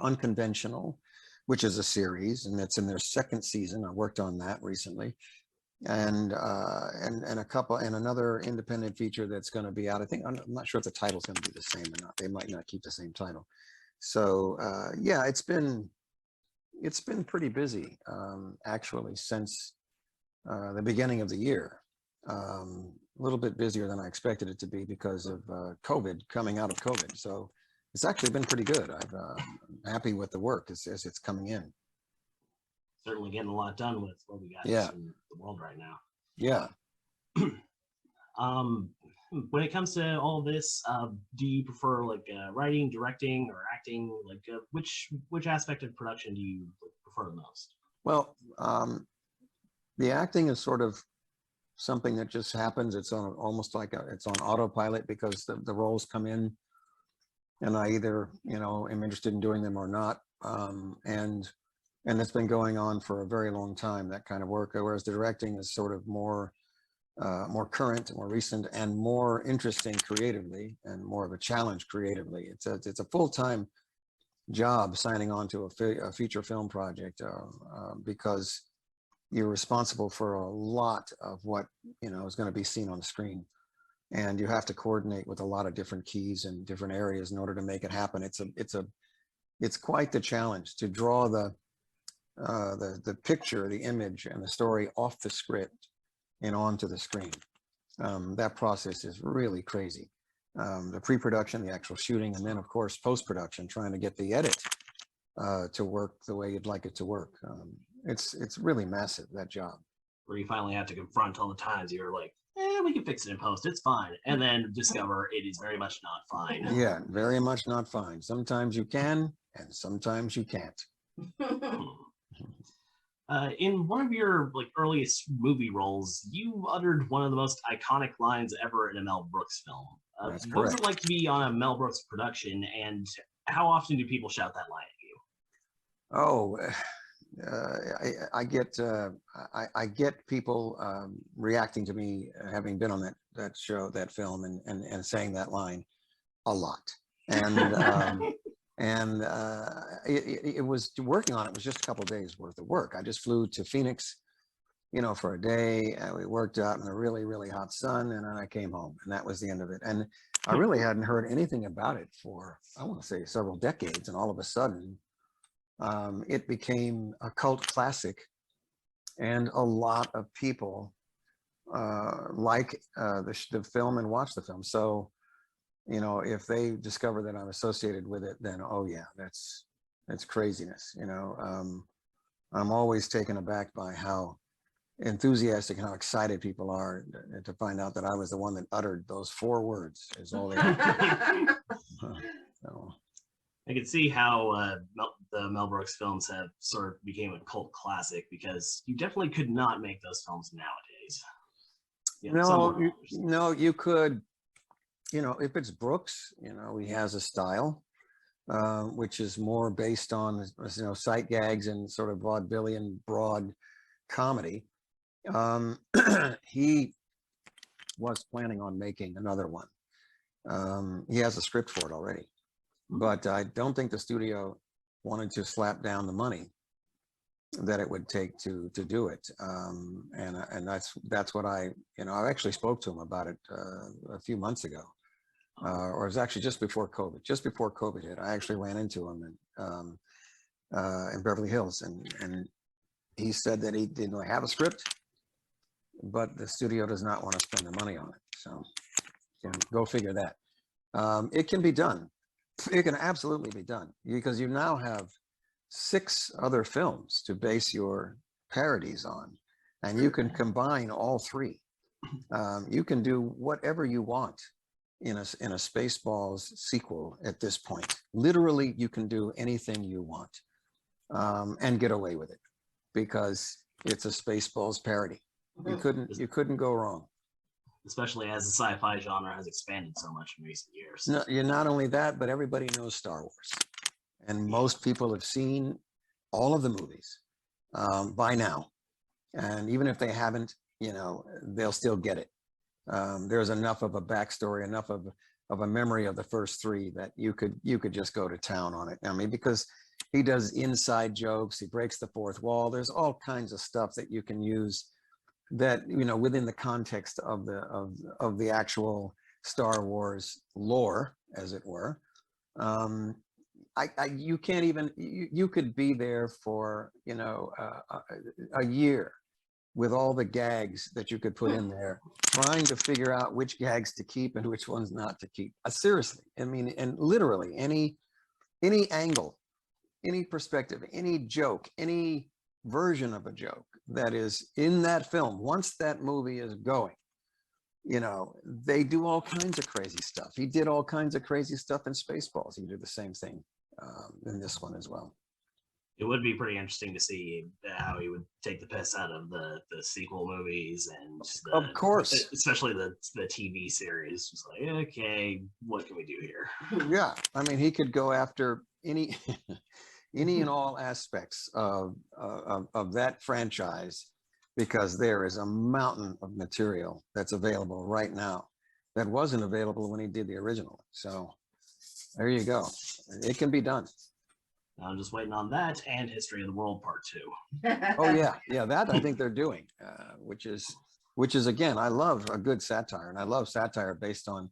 Unconventional, which is a series, and it's in their second season. I worked on that recently, and another independent feature that's going to be out. I think, I'm not sure if the title's going to be the same or not. They might not keep the same title. So yeah, it's been pretty busy, actually, since the beginning of the year. A little bit busier than I expected it to be because of COVID, coming out of COVID. So it's actually been pretty good. I'm happy with the work as it's coming in. Certainly getting a lot done with what we got in the world right now. Yeah. When it comes to all this, do you prefer like writing, directing, or acting? Like which aspect of production do you prefer the most? Well, the acting is sort of something that just happens. It's on almost like it's on autopilot, because the roles come in and I either, am interested in doing them or not. And it's been going on for a very long time, that kind of work. Whereas the directing is sort of more current, more recent, and more interesting creatively, and more of a challenge creatively. It's a full-time job signing on to a feature film project, because you're responsible for a lot of what is going to be seen on the screen, and you have to coordinate with a lot of different keys and different areas in order to make it happen. It's quite the challenge to draw the picture, the image, and the story off the script and onto the screen. That process is really crazy. The pre-production, the actual shooting, and then of course post-production, trying to get the edit to work the way you'd like it to work. It's really massive, that job. Where you finally have to confront all the times you're like, we can fix it in post, it's fine, and then discover it is very much not fine. Yeah, very much not fine. Sometimes you can, and sometimes you can't. In one of your earliest movie roles, you uttered one of the most iconic lines ever in a Mel Brooks film. That's what was correct. it like to be on a Mel Brooks production, and how often do people shout that line at you? Oh, I get people reacting to me having been on that show, that film, and saying that line a lot. And it was, working on it was just a couple of days worth of work. I just flew to Phoenix, for a day, and we worked out in the really, really hot sun, and then I came home, and that was the end of it. And I really hadn't heard anything about it for, I want to say, several decades, and all of a sudden, it became a cult classic, and a lot of people like the film and watch the film. So, if they discover that I'm associated with it, then, oh yeah, that's craziness. I'm always taken aback by how enthusiastic and how excited people are to find out that I was the one that uttered those 4 words, is all they so. I can see how the Mel Brooks films have sort of became a cult classic, because you definitely could not make those films nowadays. No, you could. If it's Brooks, he has a style, which is more based on, sight gags and sort of vaudevillian broad comedy. He was planning on making another one. He has a script for it already, but I don't think the studio wanted to slap down the money that it would take to do it. And that's what I actually spoke to him about it a few months ago. Or it was actually just before COVID hit. I actually ran into him in Beverly Hills, and he said that he didn't have a script, but the studio does not want to spend the money on it. So go figure that. It can be done. It can absolutely be done, because you now have 6 other films to base your parodies on, and you can combine all 3 You can do whatever you want in a Spaceballs sequel at this point. Literally, you can do anything you want and get away with it because it's a Spaceballs parody. You couldn't go wrong. Especially as the sci-fi genre has expanded so much in recent years. No, you're not only that, but everybody knows Star Wars, and most people have seen all of the movies by now. And even if they haven't, you know, they'll still get it. There's enough of a backstory, enough of a memory of the first three that you could just go to town on it. I mean, because he does inside jokes, he breaks the fourth wall. There's all kinds of stuff that you can use that, you know, within the context of the actual Star Wars lore, as it were. You can't even, you could be there for, you know, a year with all the gags that you could put in there, trying to figure out which gags to keep and which ones not to keep. Seriously, I mean, and literally any angle, any perspective, any joke, any version of a joke that is in that film, once that movie is going, you know, they do all kinds of crazy stuff. He did all kinds of crazy stuff in Spaceballs. He did the same thing in this one as well. It would be pretty interesting to see how he would take the piss out of the sequel movies and of course, especially the TV series. Just like, okay, what can we do here? Yeah, I mean, he could go after any and all aspects of that franchise, because there is a mountain of material that's available right now that wasn't available when he did the original. So there you go. It can be done. I'm just waiting on that and History of the World Part 2. Oh yeah, that I think they're doing, which is again, I love a good satire, and I love satire based on,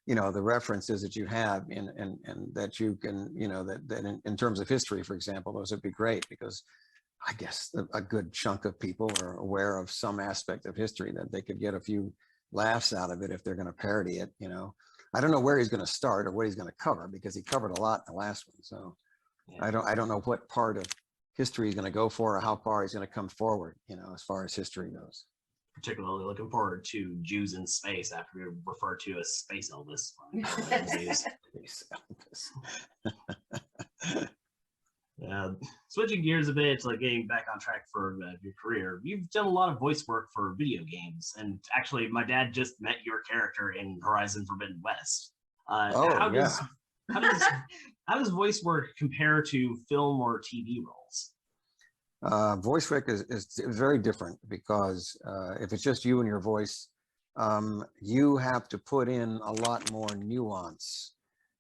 you know, the references that you have and that you can, you know, that in terms of history, for example, those would be great, because I guess a good chunk of people are aware of some aspect of history that they could get a few laughs out of it if they're going to parody it. You know, I don't know where he's going to start or what he's going to cover, because he covered a lot in the last one. So yeah. I don't know what part of history he's going to go for or how far he's going to come forward, you know, as far as history goes. Particularly looking forward to Jews in Space, after we refer to as Space Elvis. Space Elvis. Switching gears a bit, like getting back on track for your career, you've done a lot of voice work for video games, and actually my dad just met your character in Horizon Forbidden West. How does voice work compare to film or TV roles? Voice work is very different, because if it's just you and your voice, you have to put in a lot more nuance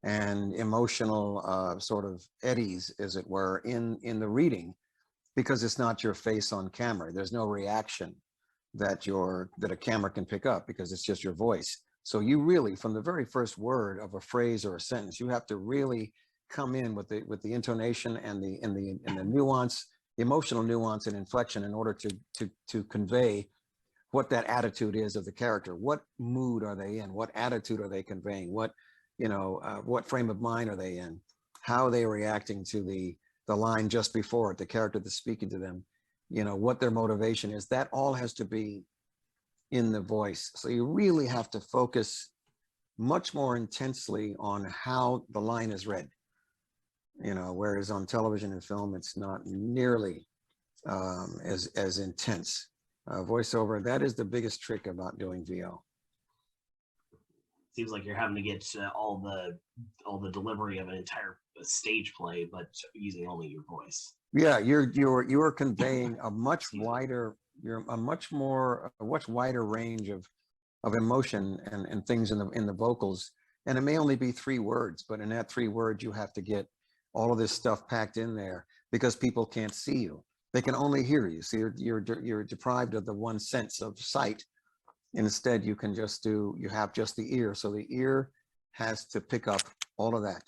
and emotional sort of eddies, as it were, in the reading, because it's not your face on camera. There's no reaction that a camera can pick up, because it's just your voice. So you really, from the very first word of a phrase or a sentence, you have to really come in with the intonation and the nuance, the emotional nuance and inflection, in order to convey what that attitude is of the character. What mood are they in? What attitude are they conveying? What, you know, what frame of mind are they in? How are they reacting to the line just before it, the character that's speaking to them? You know, what their motivation is. That all has to be in the voice. So you really have to focus much more intensely on how the line is read. You know, whereas on television and film, it's not nearly as intense. Voiceover, that is the biggest trick about doing VO. Seems like you're having to get all the delivery of an entire stage play, but using only your voice. Yeah, you're conveying a much wider, a much wider range of emotion and things in the vocals. And it may only be 3 words, but in that 3 words, you have to get all of this stuff packed in there, because people can't see you. They can only hear you. So you're deprived of the one sense of sight. Instead, you have just the ear. So the ear has to pick up all of that.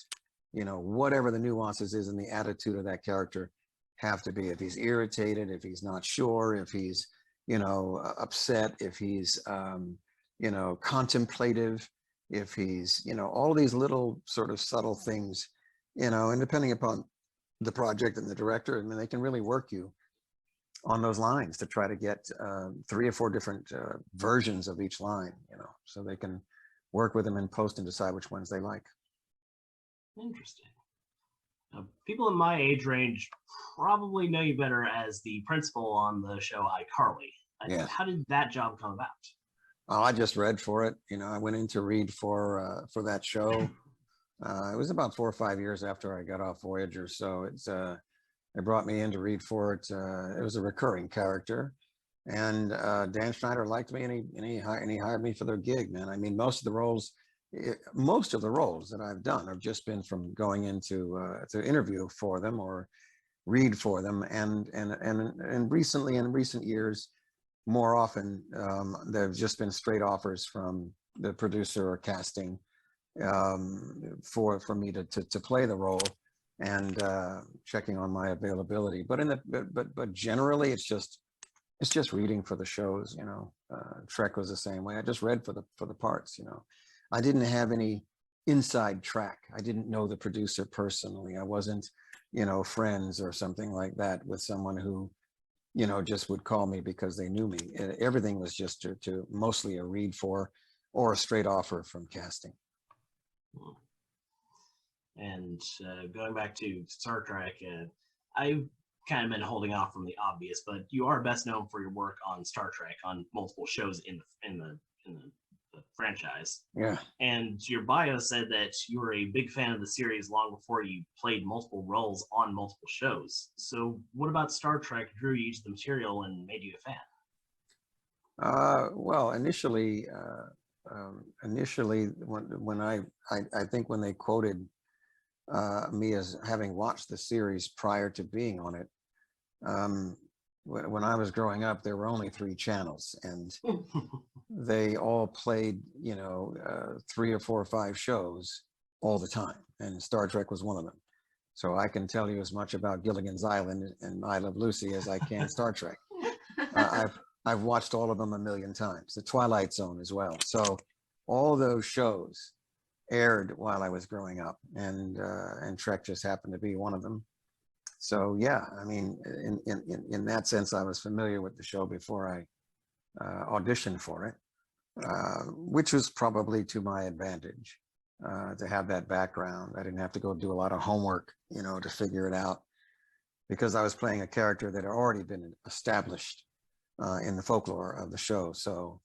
You know, whatever the nuances is in the attitude of that character have to be. If he's irritated, if he's not sure, if he's, you know, upset, if he's, you know, contemplative, if he's, you know, all these little sort of subtle things, you know, and depending upon the project and the director, I mean, they can really work you on those lines to try to get 3 or 4 different versions of each line, you know, so they can work with them in post and decide which ones they like. Interesting. People in my age range probably know you better as the principal on the show iCarly. Yeah. How did that job come about? Oh, I just read for it. You know, I went in to read for that show. It was about 4 or 5 years after I got off Voyager, so they brought me in to read for it. It was a recurring character, and Dan Schneider liked me, and he hired me for their gig. Man, I mean, most of the roles that I've done have just been from going into to interview for them or read for them, and recently, in recent years, more often there've just been straight offers from the producer or casting for me to play the role, and checking on my availability. But generally, it's just reading for the shows. You know, Trek was the same way. I just read for the parts. You know, I didn't have any inside track. I didn't know the producer personally. I wasn't, you know, friends or something like that with someone who, you know, just would call me because they knew me. Everything was just to mostly a read for or a straight offer from casting. And going back to Star Trek, I've kind of been holding off from the obvious, but you are best known for your work on Star Trek on multiple shows in the franchise. Yeah. And your bio said that you were a big fan of the series long before you played multiple roles on multiple shows. So what about Star Trek drew you to the material and made you a fan? Well, initially, when I think when they quoted me as having watched the series prior to being on it, when I was growing up, there were only 3 channels, and they all played, you know, 3 or 4 or 5 shows all the time, and Star Trek was one of them. So I can tell you as much about Gilligan's Island and I Love Lucy as I can Star Trek. I've watched all of them a million times. The Twilight Zone as well. So all those shows aired while I was growing up, and Trek just happened to be one of them. So yeah, I mean, in that sense, I was familiar with the show before I auditioned for it, which was probably to my advantage to have that background. I didn't have to go do a lot of homework, you know, to figure it out, because I was playing a character that had already been established in the folklore of the show. So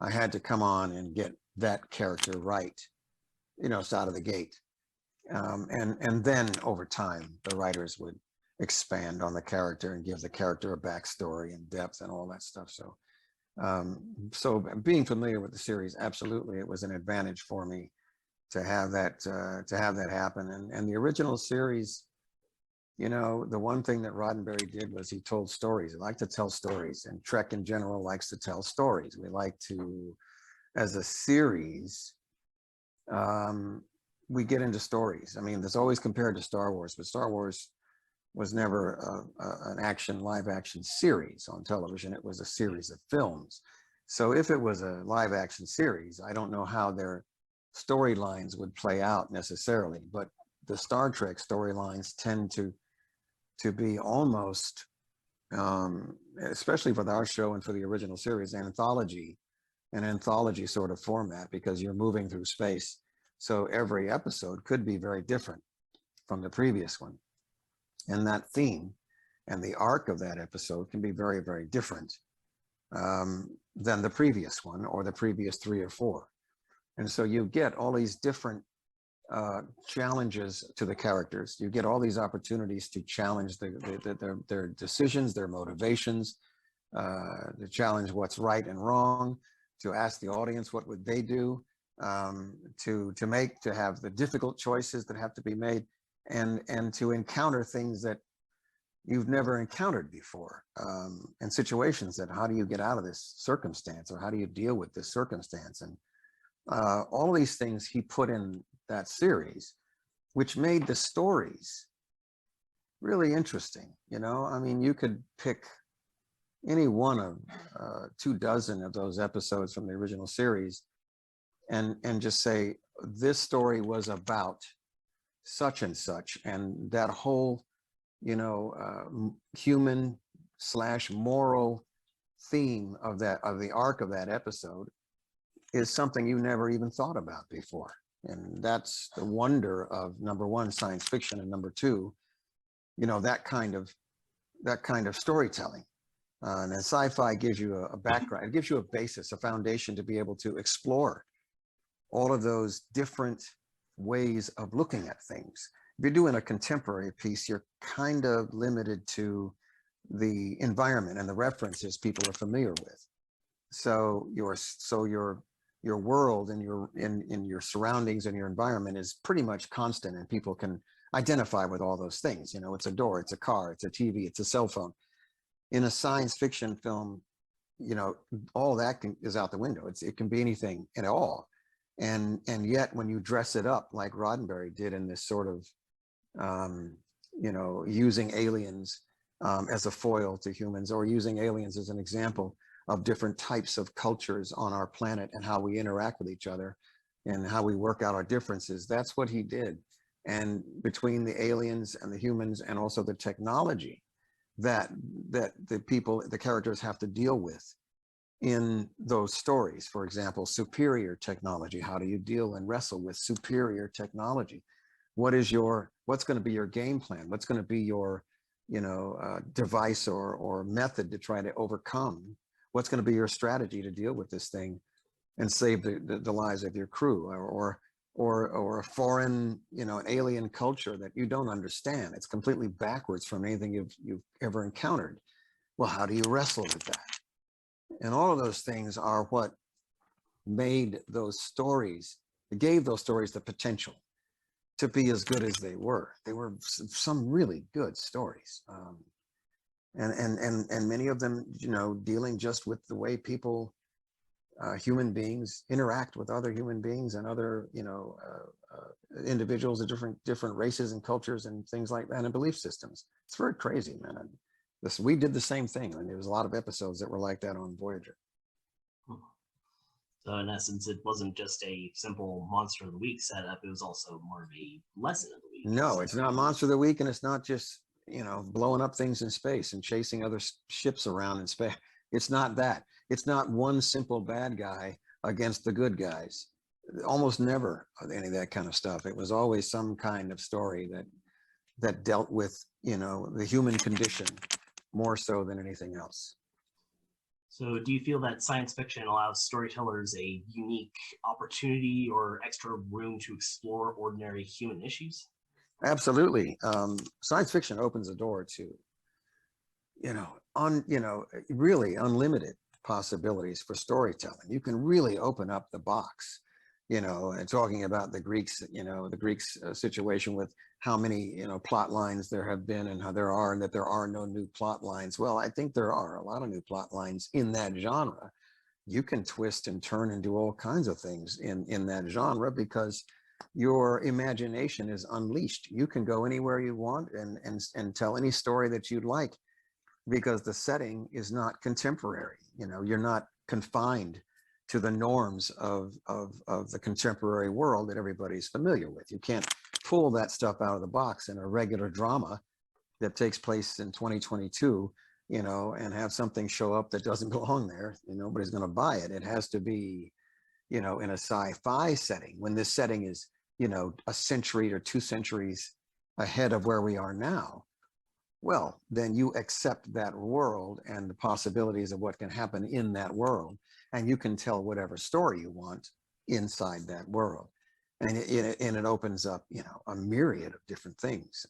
I had to come on and get that character right, you know, it's out of the gate. And then over time, the writers would expand on the character and give the character a backstory and depth and all that stuff. So, so being familiar with the series, absolutely, it was an advantage for me to have that happen. And the original series, you know, the one thing that Roddenberry did was he told stories. He liked to tell stories, and Trek in general likes to tell stories. We like to, as a series, we get into stories. I mean, there's always compared to Star Wars, but Star Wars was never an live action series on television. It was a series of films. So if it was a live action series, I don't know how their storylines would play out necessarily, but the Star Trek storylines tend to be almost, especially for our show and for the original series, an anthology sort of format, because you're moving through space. So every episode could be very different from the previous one. And that theme and the arc of that episode can be very, very different than the previous one or the previous 3 or 4. And so you get all these different challenges to the characters. You get all these opportunities to challenge their decisions, their motivations, to challenge what's right and wrong, to ask the audience what would they do, to have the difficult choices that have to be made, and to encounter things that you've never encountered before, and situations that, how do you get out of this circumstance, or how do you deal with this circumstance? And all of these things he put in that series, which made the stories really interesting. You know, I mean, you could pick any one of 24 of those episodes from the original series and just say, this story was about such and such, and that whole, you know, human slash moral theme of the arc of that episode is something you never even thought about before. And that's the wonder of, number one, science fiction, and number two, that kind of storytelling. And sci-fi gives you a background, it gives you a basis, a foundation to be able to explore all of those different ways of looking at things. If you're doing a contemporary piece, you're kind of limited to the environment and the references people are familiar with. So your world and your surroundings and your environment is pretty much constant, and people can identify with all those things. It's a door, it's a car, it's a TV, it's a cell phone. In a science fiction film, all that is out the window. It can be anything at all. And yet when you dress it up like Roddenberry did in this sort of, using aliens as a foil to humans, or using aliens as an example of different types of cultures on our planet and how we interact with each other and how we work out our differences, that's what he did. And between the aliens and the humans and also the technology that the characters have to deal with in those stories. For example, superior technology. How do you deal and wrestle with superior technology? What's going to be your game plan? What's going to be your, device or method to try to overcome? What's going to be your strategy to deal with this thing and save the lives of your crew, or a foreign, an alien culture that you don't understand? It's completely backwards from anything you've ever encountered. Well, how do you wrestle with that? And all of those things are what made those stories, gave those stories the potential to be as good as they were. They were some really good stories. And many of them, dealing just with the way people, human beings interact with other human beings and other, individuals of different races and cultures and things like that, and belief systems. It's very crazy, man. We did the same thing, and there was a lot of episodes that were like that on Voyager. So in essence, it wasn't just a simple Monster of the Week setup, it was also more of a lesson of the week. No, it's not Monster of the Week, and it's not just, blowing up things in space and chasing other ships around in space. It's not that. It's not one simple bad guy against the good guys. Almost never any of that kind of stuff. It was always some kind of story that dealt with, the human condition more so than anything else. So do you feel that science fiction allows storytellers a unique opportunity or extra room to explore ordinary human issues? Absolutely. Science fiction opens the door to, really unlimited possibilities for storytelling. You can really open up the box, and talking about the Greeks, situation with how many, plot lines there have been and how there are, and that there are no new plot lines. Well, I think there are a lot of new plot lines in that genre. You can twist and turn and do all kinds of things in that genre because your imagination is unleashed. You can go anywhere you want and tell any story that you'd like, because the setting is not contemporary. You're not confined to the norms of the contemporary world that everybody's familiar with. You can't pull that stuff out of the box in a regular drama that takes place in 2022, and have something show up that doesn't belong there. Nobody's going to buy it. It has to be, in a sci-fi setting, when this setting is, a century or 2 centuries ahead of where we are now. Well, then you accept that world and the possibilities of what can happen in that world, and you can tell whatever story you want inside that world. And it opens up, a myriad of different things.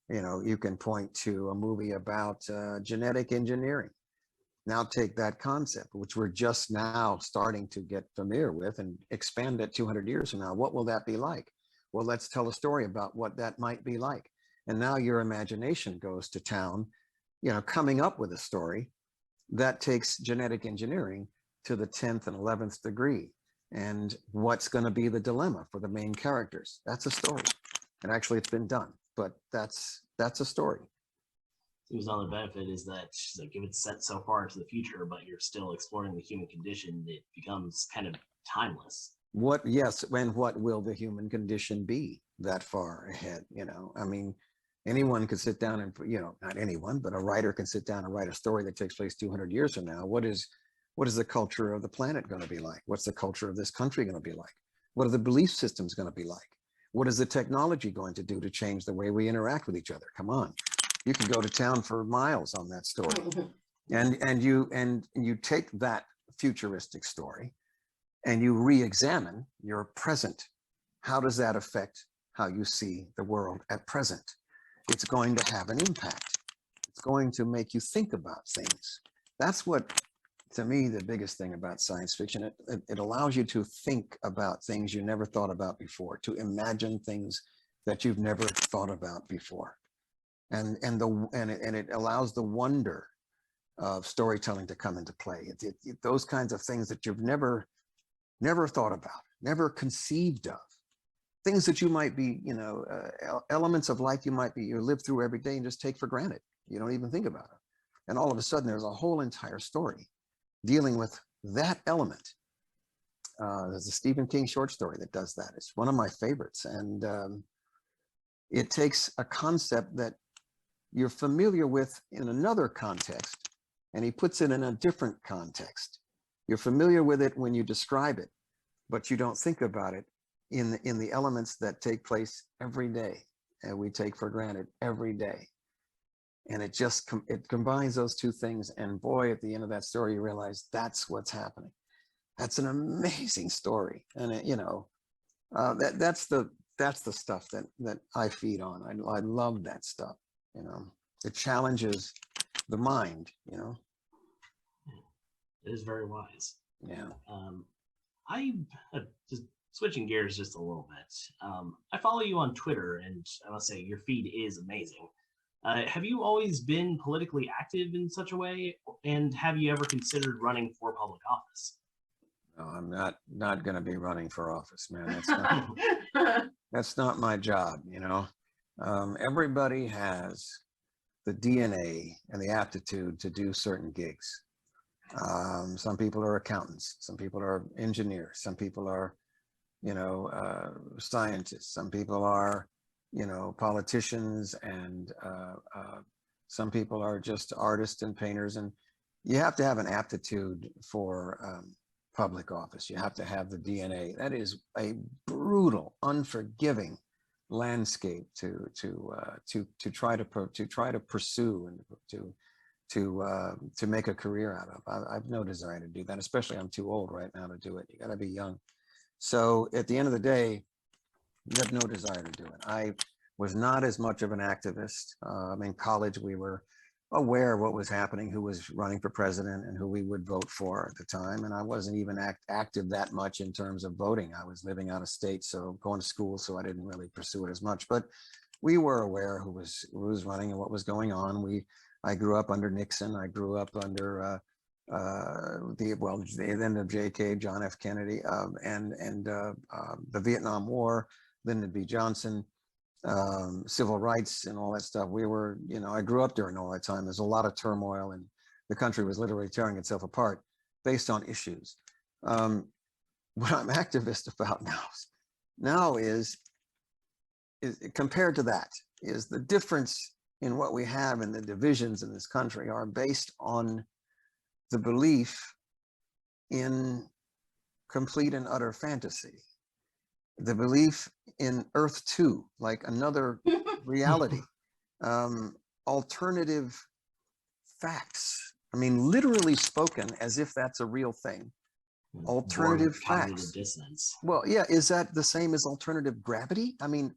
You can point to a movie about genetic engineering. Now take that concept, which we're just now starting to get familiar with, and expand it 200 years from now. What will that be like? Well, let's tell a story about what that might be like. And now your imagination goes to town, coming up with a story that takes genetic engineering to the 10th and 11th degree. And what's going to be the dilemma for the main characters? That's a story. And actually it's been done, but that's a story. Seems another benefit is that, like, if it's set so far into the future, but you're still exploring the human condition, it becomes kind of timeless. Yes, and what will the human condition be that far ahead? I mean, Anyone could sit down and, not anyone, but a writer can sit down and write a story that takes place 200 years from now. What is the culture of the planet going to be like? What's the culture of this country going to be like? What are the belief systems going to be like? What is the technology going to do to change the way we interact with each other? Come on, you can go to town for miles on that story. And you take that futuristic story and you re-examine your present. How does that affect how you see the world at present? It's going to have an impact. It's going to make you think about things. That's what, to me, the biggest thing about science fiction. It allows you to think about things you never thought about before, to imagine things that you've never thought about before. And it allows the wonder of storytelling to come into play. Those kinds of things that you've never thought about, never conceived of. Things that you might be, elements of life you live through every day and just take for granted. You don't even think about it. And all of a sudden there's a whole entire story dealing with that element. There's a Stephen King short story that does that. It's one of my favorites. And it takes a concept that you're familiar with in another context, and he puts it in a different context. You're familiar with it when you describe it, but you don't think about it in the elements that take place every day and we take for granted every day. And it just it combines those two things, and boy, at the end of that story you realize that's what's happening. That's an amazing story. And that's the stuff that I feed on. I love that stuff. It challenges the mind. It is very wise. Yeah. I just switching gears just a little bit. I follow you on Twitter, and I must say your feed is amazing. Have you always been politically active in such a way, and have you ever considered running for public office? No, I'm not going to be running for office, man. That's not my job. Everybody has the DNA and the aptitude to do certain gigs. Some people are accountants, some people are engineers, some people are scientists, some people are politicians, and some people are just artists and painters. And you have to have an aptitude for public office. You have to have the DNA. That is a brutal, unforgiving landscape to try to pursue and to make a career out of. I've no desire to do that, especially I'm too old right now to do it. You got to be young. So at the end of the day, you have no desire to do it. I was not as much of an activist. In college, we were aware of what was happening, who was running for president and who we would vote for at the time. And I wasn't even active that much in terms of voting. I was living out of state, so going to school, so I didn't really pursue it as much. But we were aware who was running and what was going on. I grew up under Nixon. I grew up under then of JK, John F. Kennedy, and the Vietnam War, Lyndon B. Johnson, civil rights and all that stuff. We were, I grew up during all that time. There's a lot of turmoil, and the country was literally tearing itself apart based on issues. What I'm activist about now is compared to that, is the difference in what we have, and the divisions in this country are based on the belief in complete and utter fantasy, the belief in Earth 2, like another reality, alternative facts. I mean, literally spoken as if that's a real thing. Alternative facts. Dissonance. Well, yeah, is that the same as alternative gravity? I mean,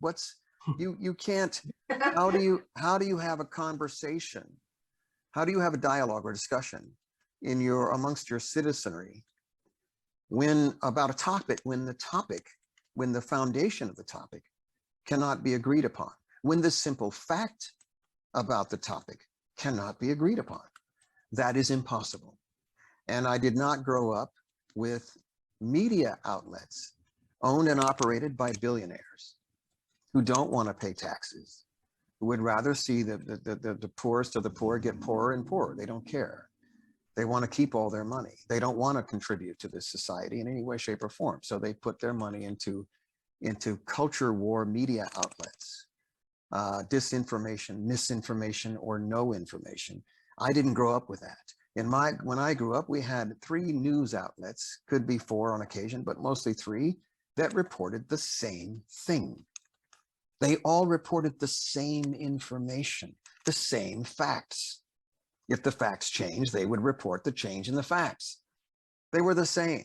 you can't, how do you have a conversation? How do you have a dialogue or discussion amongst your citizenry about a topic when the foundation of the topic cannot be agreed upon, when the simple fact about the topic cannot be agreed upon? That is impossible. And I did not grow up with media outlets owned and operated by billionaires who don't want to pay taxes, who would rather see the poorest of the poor get poorer and poorer. They don't care. They want to keep all their money. They don't want to contribute to this society in any way, shape, or form. So they put their money into culture war media outlets disinformation, misinformation, or no information. I didn't grow up with that. When I grew up, we had 3 news outlets, could be 4 on occasion, but mostly 3, that reported the same thing. They all reported the same information, the same facts. If the facts changed, they would report the change in the facts. They were the same.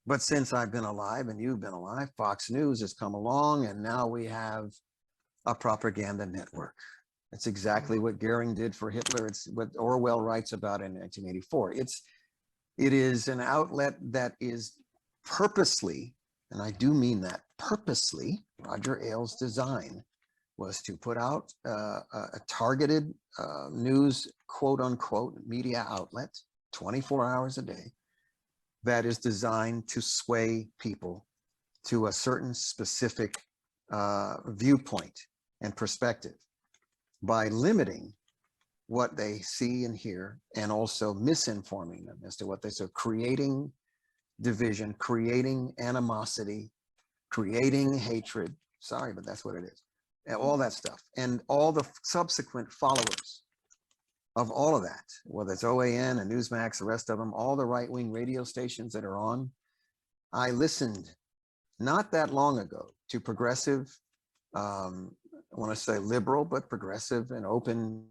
But since I've been alive and you've been alive, Fox News has come along, and now we have a propaganda network. It's exactly what Goering did for Hitler. It's what Orwell writes about in 1984. It is an outlet that is purposely, and I do mean that purposely, Roger Ailes' design was to put out a targeted news, quote unquote, media outlet 24 hours a day that is designed to sway people to a certain specific viewpoint and perspective by limiting what they see and hear, and also misinforming them as to what they say, creating division, creating animosity, creating hatred. Sorry, but that's what it is. And all that stuff. And all the subsequent followers of all of that, whether it's OAN and Newsmax, the rest of them, all the right-wing radio stations that are on. I listened not that long ago to progressive, I want to say liberal, but progressive and open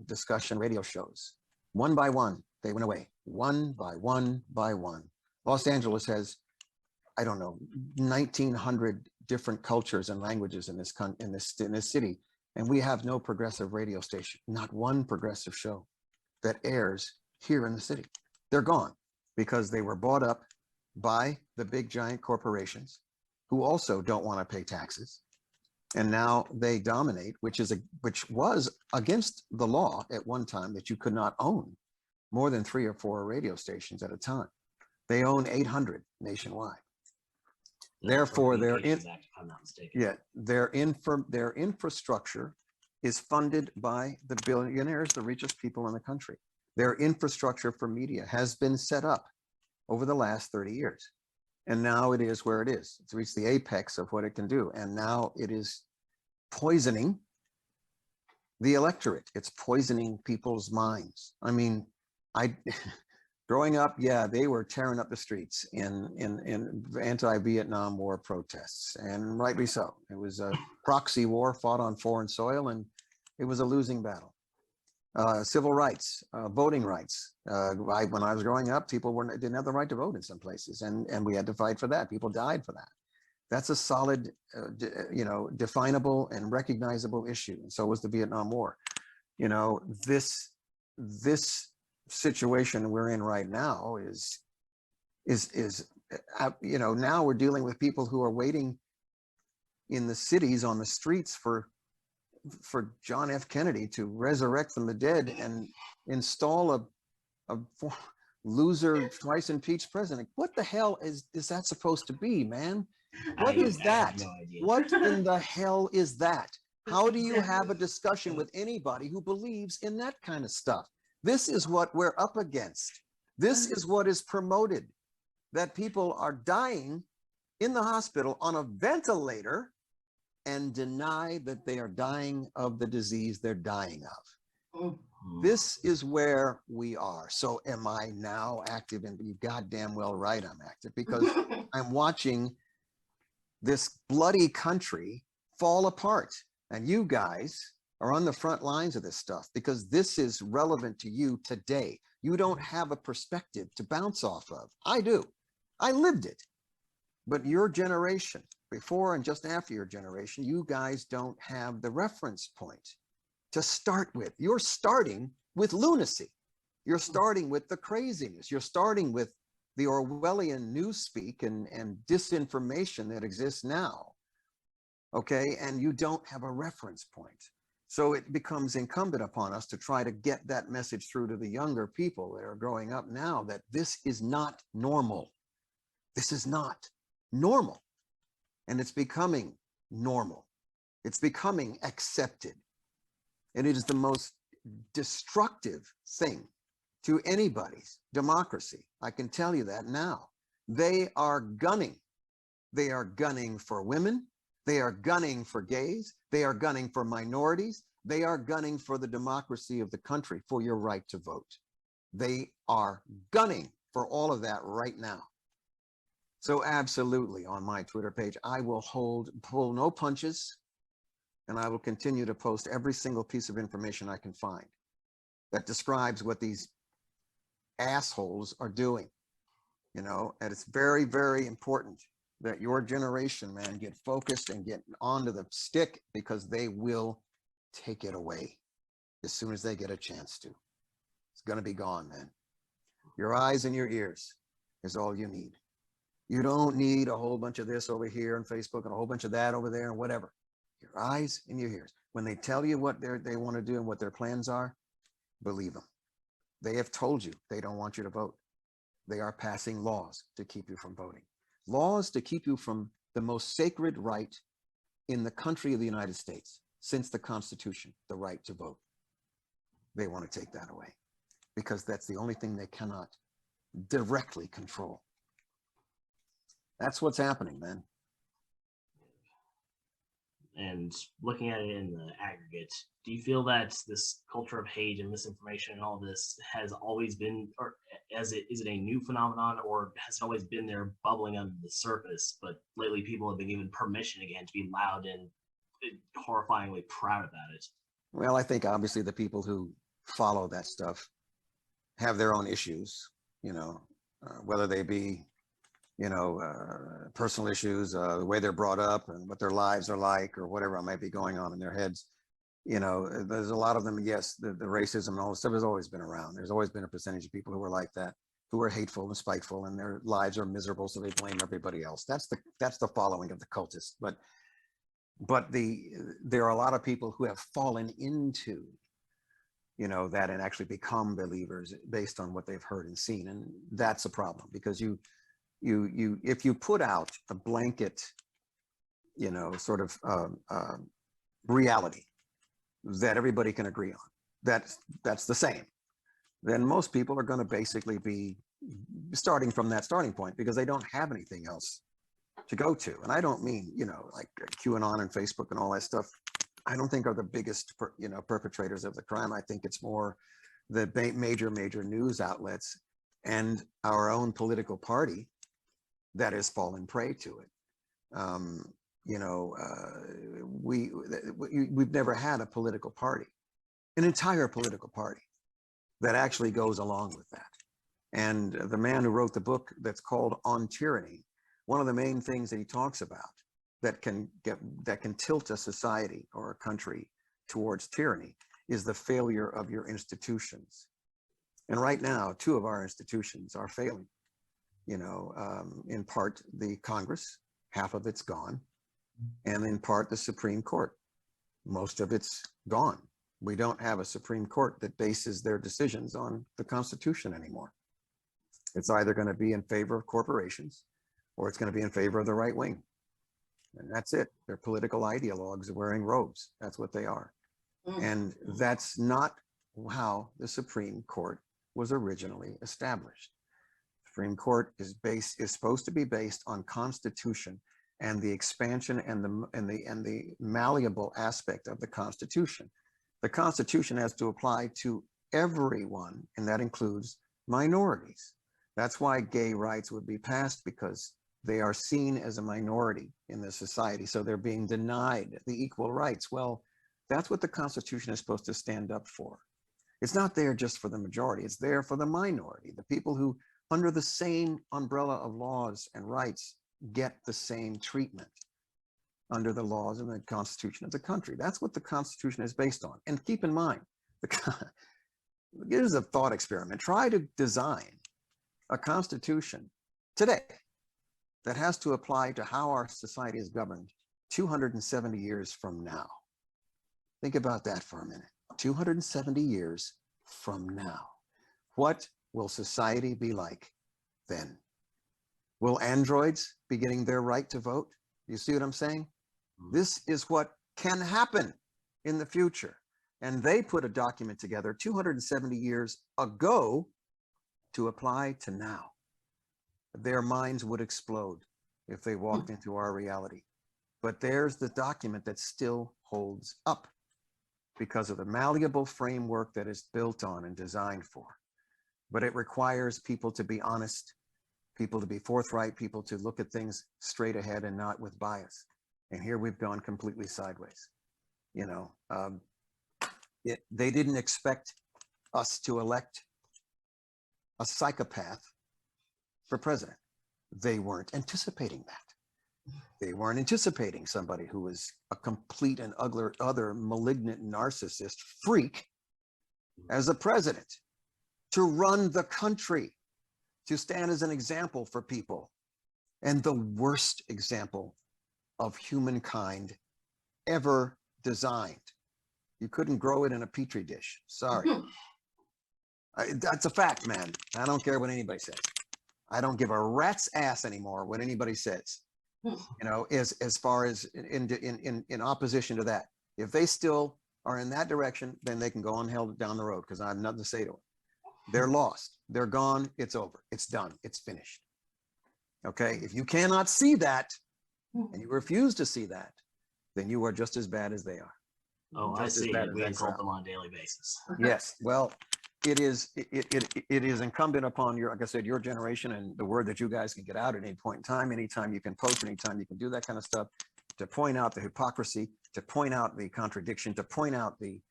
discussion radio shows. One by one, they went away. One by one by one. Los Angeles has, I don't know, 1,900 different cultures and languages in this city, and we have no progressive radio station, not one progressive show that airs here in the city. They're gone because they were bought up by the big giant corporations who also don't want to pay taxes. And now they dominate, which was against the law at one time, that you could not own more than 3 or 4 radio stations at a time. They own 800 nationwide. Therefore, their infrastructure is funded by the billionaires, the richest people in the country. Their infrastructure for media has been set up over the last 30 years. And now it is where it is. It's reached the apex of what it can do. And now it is poisoning the electorate. It's poisoning people's minds. I mean, growing up, yeah, they were tearing up the streets in anti-Vietnam War protests, and rightly so. It was a proxy war fought on foreign soil, and it was a losing battle. Civil rights, voting rights. When I was growing up, people didn't have the right to vote in some places, and we had to fight for that. People died for that. That's a solid, definable and recognizable issue. And so was the Vietnam War. This situation we're in right now is now we're dealing with people who are waiting in the cities on the streets for John F. Kennedy to resurrect from the dead and install a loser, twice impeached president. What the hell is that supposed to be, man? What is that? No idea. What in the hell is that? How do you have a discussion with anybody who believes in that kind of stuff? This is what we're up against. This is what is promoted, that people are dying in the hospital on a ventilator and deny that they are dying of the disease they're dying of. This is where we are. So am I now active? And you goddamn well right I'm active, because I'm watching this bloody country fall apart. And you guys are on the front lines of this stuff because this is relevant to you today. You don't have a perspective to bounce off of. I do. I lived it. But your generation, before and just after your generation, you guys don't have the reference point to start with. You're starting with lunacy. You're starting with the craziness. You're starting with the Orwellian newspeak and disinformation that exists now. Okay, and you don't have a reference point. So it becomes incumbent upon us to try to get that message through to the younger people that are growing up now, that this is not normal. This is not normal. And it's becoming normal. It's becoming accepted. And it is the most destructive thing to anybody's democracy. I can tell you that now. They are gunning. They are gunning for women. They are gunning for gays. They are gunning for minorities. They are gunning for the democracy of the country, for your right to vote. They are gunning for all of that right now. So absolutely, on my Twitter page, I will pull no punches, and I will continue to post every single piece of information I can find that describes what these assholes are doing, you know. And it's very, very important that your generation, man, get focused and get onto the stick, because they will take it away as soon as they get a chance to. It's going to be gone, man. Your eyes and your ears is all you need. You don't need a whole bunch of this over here on Facebook and a whole bunch of that over there and whatever. Your eyes and your ears. When they tell you what they want to do and what their plans are, believe them. They have told you they don't want you to vote. They are passing laws to keep you from voting. Laws to keep you from the most sacred right in the country of the United States since the Constitution, the right to vote. They want to take that away because that's the only thing they cannot directly control. That's what's happening, man. And looking at it in the aggregate, do you feel that this culture of hate and misinformation and all this has always been, or is it a new phenomenon, or has it always been there bubbling under the surface, but lately people have been given permission again to be loud and horrifyingly proud about it? Well, I think obviously the people who follow that stuff have their own issues, you know, whether they be, you know, personal issues, the way they're brought up and what their lives are like, or whatever might be going on in their heads. You know, there's a lot of them. Yes, the racism and all this stuff has always been around. There's always been a percentage of people who are like that, who are hateful and spiteful, and their lives are miserable, so they blame everybody else. That's the following of the cultists. But there are a lot of people who have fallen into, you know, that and actually become believers based on what they've heard and seen, and that's a problem, because if you put out a blanket, you know, sort of reality that everybody can agree on, that's the same, then most people are going to basically be starting from that starting point, because they don't have anything else to go to. And I don't mean, you know, like QAnon and Facebook and all that stuff, I don't think are the biggest, you know, perpetrators of the crime. I think it's more the major news outlets and our own political party that has fallen prey to it. You know, we've never had a political party, an entire political party that actually goes along with that. And the man who wrote the book that's called On Tyranny, one of the main things that he talks about that can tilt a society or a country towards tyranny is the failure of your institutions. And right now, 2 of our institutions are failing. You know, in part the Congress, half of it's gone, and in part the Supreme Court, most of it's gone. We don't have a Supreme Court that bases their decisions on the Constitution anymore. It's either going to be in favor of corporations, or it's going to be in favor of the right wing. And that's it. They're political ideologues wearing robes. That's what they are. And that's not how the Supreme Court was originally established. Supreme Court is supposed to be based on Constitution and the expansion and the malleable aspect of the Constitution. The Constitution has to apply to everyone, and that includes minorities. That's why gay rights would be passed, because they are seen as a minority in the society, so they're being denied the equal rights. Well, that's what the Constitution is supposed to stand up for. It's not there just for the majority, it's there for the minority, the people who, under the same umbrella of laws and rights, get the same treatment under the laws and the Constitution of the country. That's what the Constitution is based on. And keep in mind, here's a thought experiment. Try to design a Constitution today that has to apply to how our society is governed 270 years from now. Think about that for a minute. 270 years from now. What will society be like then? Will androids be getting their right to vote? You see what I'm saying? This is what can happen in the future. And they put a document together 270 years ago to apply to now. Their minds would explode if they walked into our reality. But there's the document that still holds up because of the malleable framework that it's built on and designed for. But it requires people to be honest, people to be forthright, people to look at things straight ahead and not with bias. And here we've gone completely sideways. You know, they didn't expect us to elect a psychopath for president. They weren't anticipating that. They weren't anticipating somebody who was a complete and other malignant narcissist freak as a president, to run the country, to stand as an example for people, and the worst example of humankind ever designed. You couldn't grow it in a petri dish. Sorry. That's a fact, man. I don't care what anybody says. I don't give a rat's ass anymore what anybody says. You know, as far as in opposition to that. If they still are in that direction, then they can go on hell down the road, because I have nothing to say to them. They're lost. They're gone. It's over. It's done. It's finished. Okay. If you cannot see that and you refuse to see that, then you are just as bad as they are. Oh, I see. We insult them on a daily basis. Yes. Well, it is incumbent upon your, like I said, your generation and the word that you guys can get out at any point in time, anytime you can post, anytime you can do that kind of stuff, to point out the hypocrisy, to point out the contradiction, to point out the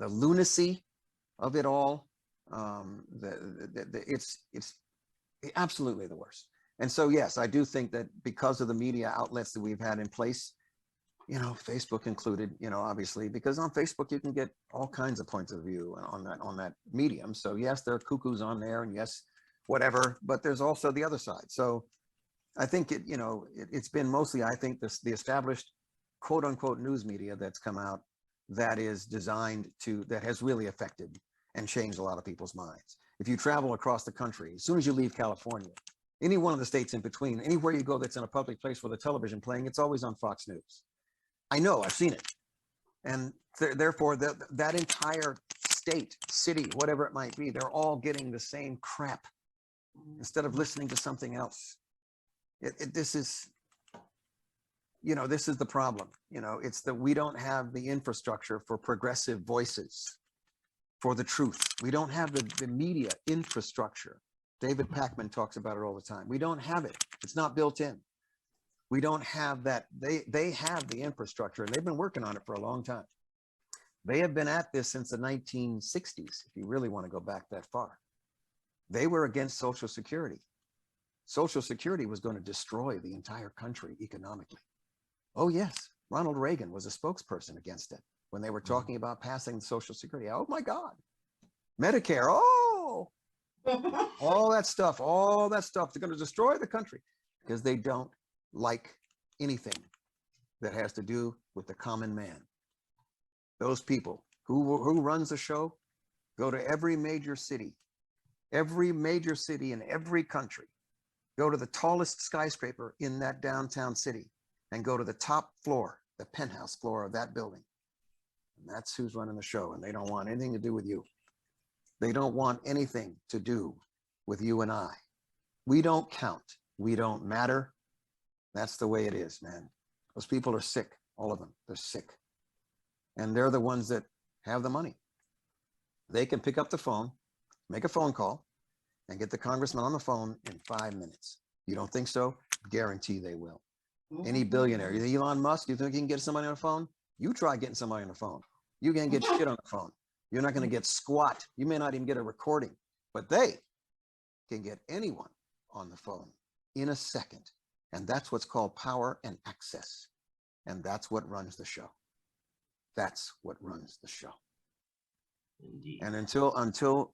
lunacy of it all. It's absolutely the worst. And so, yes, I do think that because of the media outlets that we've had in place, you know, Facebook included, you know, obviously, because on Facebook you can get all kinds of points of view on that medium. So yes, there are cuckoos on there, and yes, whatever, but there's also the other side. So I think it's been mostly, I think, the established quote unquote news media that's come out that is designed to, that has really affected and changed a lot of people's minds. If you travel across the country, as soon as you leave California, any one of the states in between, anywhere you go that's in a public place with a television playing, it's always on Fox News. I know, I've seen it. And therefore, that entire state, city, whatever it might be, they're all getting the same crap instead of listening to something else. This is the problem. You know, it's that we don't have the infrastructure for progressive voices, for the truth. We don't have the media infrastructure. David Pakman talks about it all the time. We don't have it. It's not built in. We don't have that. They have the infrastructure, and they've been working on it for a long time. They have been at this since the 1960s, if you really want to go back that far. They were against Social Security. Social Security was going to destroy the entire country economically. Oh yes, Ronald Reagan was a spokesperson against it when they were talking about passing Social Security. Oh my God. Medicare, oh, all that stuff, they're going to destroy the country because they don't like anything that has to do with the common man. Those people who runs the show go to every major city in every country, go to the tallest skyscraper in that downtown city and go to the top floor, the penthouse floor of that building. And that's who's running the show. And they don't want anything to do with you. They don't want anything to do with you and I. We don't count. We don't matter. That's the way it is, man. Those people are sick, all of them. They're sick. And they're the ones that have the money. They can pick up the phone, make a phone call, and get the congressman on the phone in 5 minutes. You don't think so? Guarantee they will. Any billionaire, Elon Musk, you think he can get somebody on the phone? You try getting somebody on the phone. You can't get shit on the phone. You're not going to get squat. You may not even get a recording, but they can get anyone on the phone in a second. And that's what's called power and access. And that's what runs the show. That's what runs the show. Indeed. And until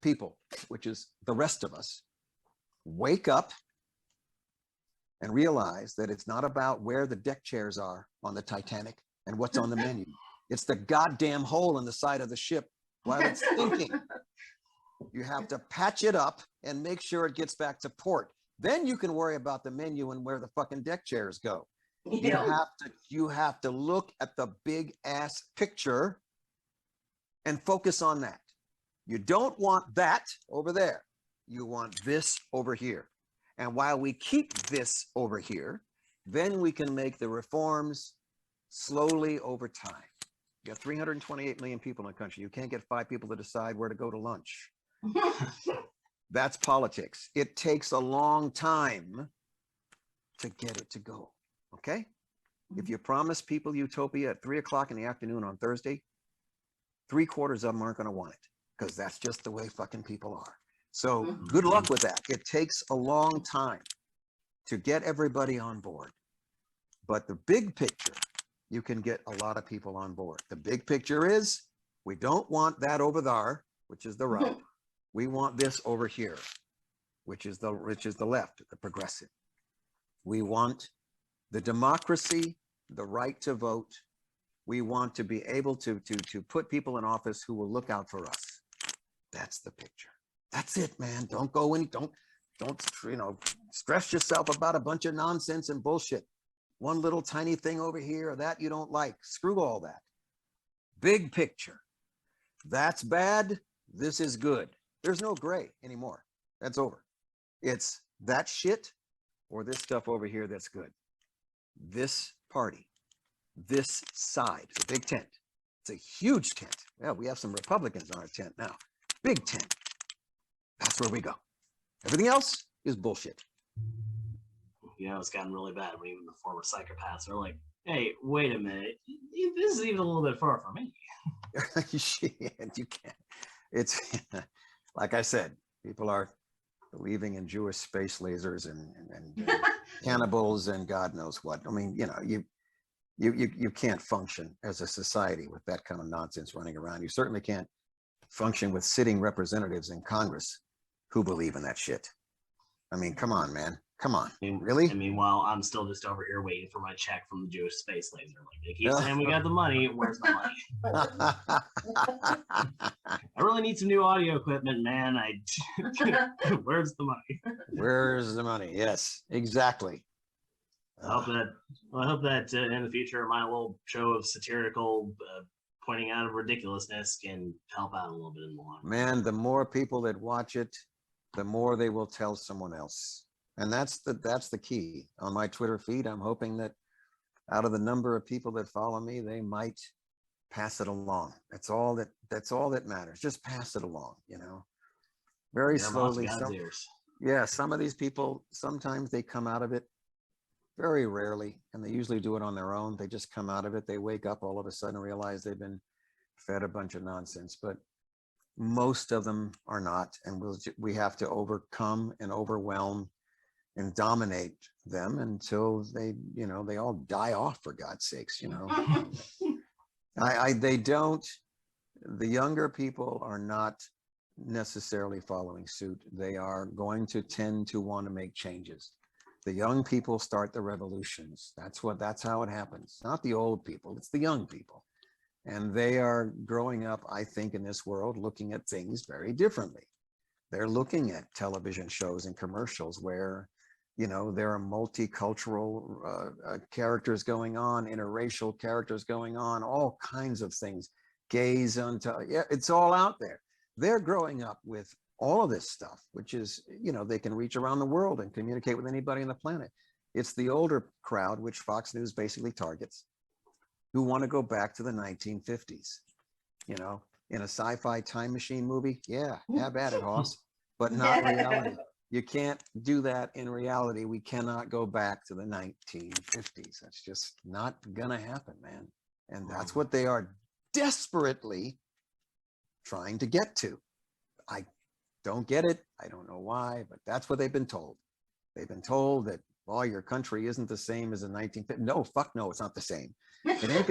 people, which is the rest of us, wake up and realize that it's not about where the deck chairs are on the Titanic and what's on the menu. It's the goddamn hole in the side of the ship while it's sinking. You have to patch it up and make sure it gets back to port. Then you can worry about the menu and where the fucking deck chairs go. You have to look at the big ass picture and focus on that. You don't want that over there. You want this over here. And while we keep this over here, Then we can make the reforms slowly over time. You got 328 million people in the country. You can't get 5 people to decide where to go to lunch. That's politics. It takes a long time to get it to go. Okay? If you promise people utopia at 3 o'clock in the afternoon on Thursday, 3/4 of them aren't going to want it, because that's just the way fucking people are. So good luck with that. It takes a long time to get everybody on board. But the big picture, you can get a lot of people on board. The big picture is, we don't want that over there, which is the right. We want this over here, which is the left, the progressive. We want the democracy, the right to vote. We want to be able to put people in office who will look out for us. That's the picture. That's it, man. Don't go in, don't stress yourself about a bunch of nonsense and bullshit. One little tiny thing over here or that you don't like. Screw all that. Big picture. That's bad. This is good. There's no gray anymore. That's over. It's that shit or this stuff over here that's good. This party, this side, it's a big tent. It's a huge tent. Yeah, we have some Republicans on our tent now. Big tent. That's where we go. Everything else is bullshit. You know, it's gotten really bad when even the former psychopaths are like, hey, wait a minute. This is even a little bit far from me. Shit, you can't. It's like I said, people are believing in Jewish space lasers and cannibals and God knows what. I mean, you know, you can't function as a society with that kind of nonsense running around. You certainly can't function with sitting representatives in Congress who believe in that shit. I mean, come on, man. Come on. Really? And meanwhile, I'm still just over here waiting for my check from the Jewish space laser. Like, they keep saying we got the money. Where's the money? I really need some new audio equipment, man. Where's the money? Where's the money? Yes, exactly. I hope that in the future, my little show of satirical pointing out of ridiculousness can help out a little bit in the long run. Man, the more people that watch it, the more they will tell someone else. And that's the key. On my Twitter feed, I'm hoping that out of the number of people that follow me, they might pass it along. That's all that matters. Just pass it along, you know. Very slowly. Some of these people, sometimes they come out of it, very rarely, and they usually do it on their own. They just come out of it. They wake up all of a sudden and realize they've been fed a bunch of nonsense. But most of them are not, and we have to overcome and overwhelm and dominate them until they all die off, for God's sakes, you know. The younger people are not necessarily following suit. They are going to tend to want to make changes. The young people start the revolutions. That's how it happens. Not the old people, it's the young people. And they are growing up, I think, in this world, looking at things very differently. They're looking at television shows and commercials where, you know, there are multicultural characters going on, interracial characters going on, all kinds of things. Gays on it's all out there. They're growing up with all of this stuff, which is, you know, they can reach around the world and communicate with anybody on the planet. It's the older crowd, which Fox News basically targets, who want to go back to the 1950s. You know, in a sci-fi time machine movie, yeah, have at it, Hoss, but not reality. You can't do that in reality. We cannot go back to the 1950s. That's just not gonna happen, man. And that's what they are desperately trying to get to. I don't get it. I don't know why, but that's what they've been told. They've been told that, well, your country isn't the same as the 1950s. No, fuck no, it's not the same. It ain't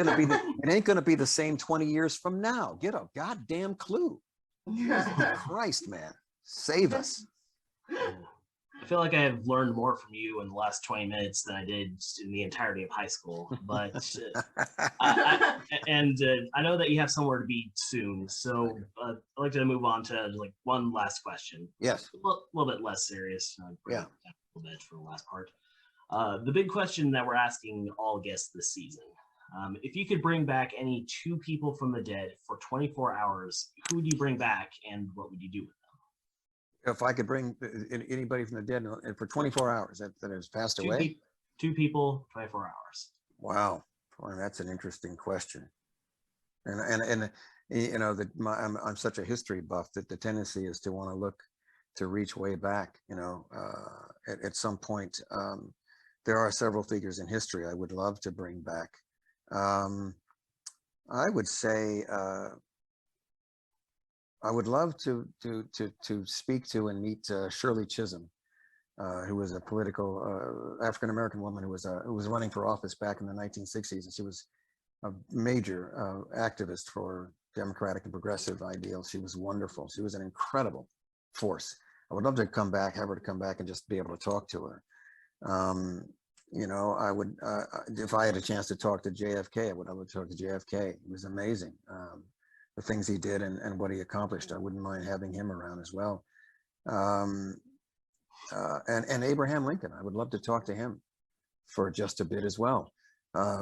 gonna be the same 20 years from now. Get a goddamn clue. Jesus Christ, man, save us. I feel like I have learned more from you in the last 20 minutes than I did in the entirety of high school. But I know that you have somewhere to be soon, so I'd like to move on to like one last question. Yes, a little bit less serious. Yeah, a little bit for the last part. The big question that we're asking all guests this season: if you could bring back any 2 people from the dead for 24 hours, who would you bring back, and what would you do with them? If I could bring anybody from the dead for 24 hours that has passed away? 2 people, 24 hours. Wow. Boy, that's an interesting question. And you know, I'm such a history buff that the tendency is to want to reach way back, you know, at some point. There are several figures in history I would love to bring back. I would say I would love to speak to and meet Shirley Chisholm, who was a political African-American woman who was running for office back in the 1960s, and she was a major activist for democratic and progressive ideals. She was wonderful. She was an incredible force. I would love to have her to come back and just be able to talk to her. You know, I would, if I had a chance to talk to JFK, I would talk to JFK. It was amazing, the things he did and what he accomplished. I wouldn't mind having him around as well. And Abraham Lincoln, I would love to talk to him for just a bit as well.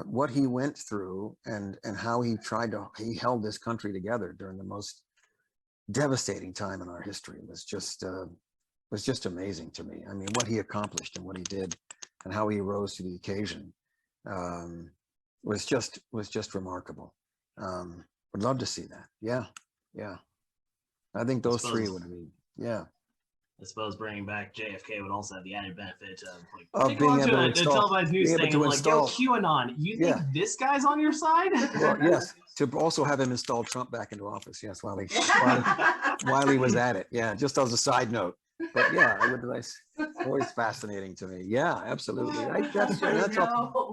What he went through and how he held this country together during the most devastating time in our history was just amazing to me. I mean, what he accomplished and what he did and how he rose to the occasion was just remarkable. Would love to see that. Yeah. I think those 3 would be, yeah. I suppose bringing back JFK would also have the added benefit of being able to install, televised news thing and like, yo, QAnon, you think this guy's on your side? Well, yes, to also have him install Trump back into office, yes, while he was at it. Yeah, just as a side note. But yeah, it's always fascinating to me. Yeah, absolutely.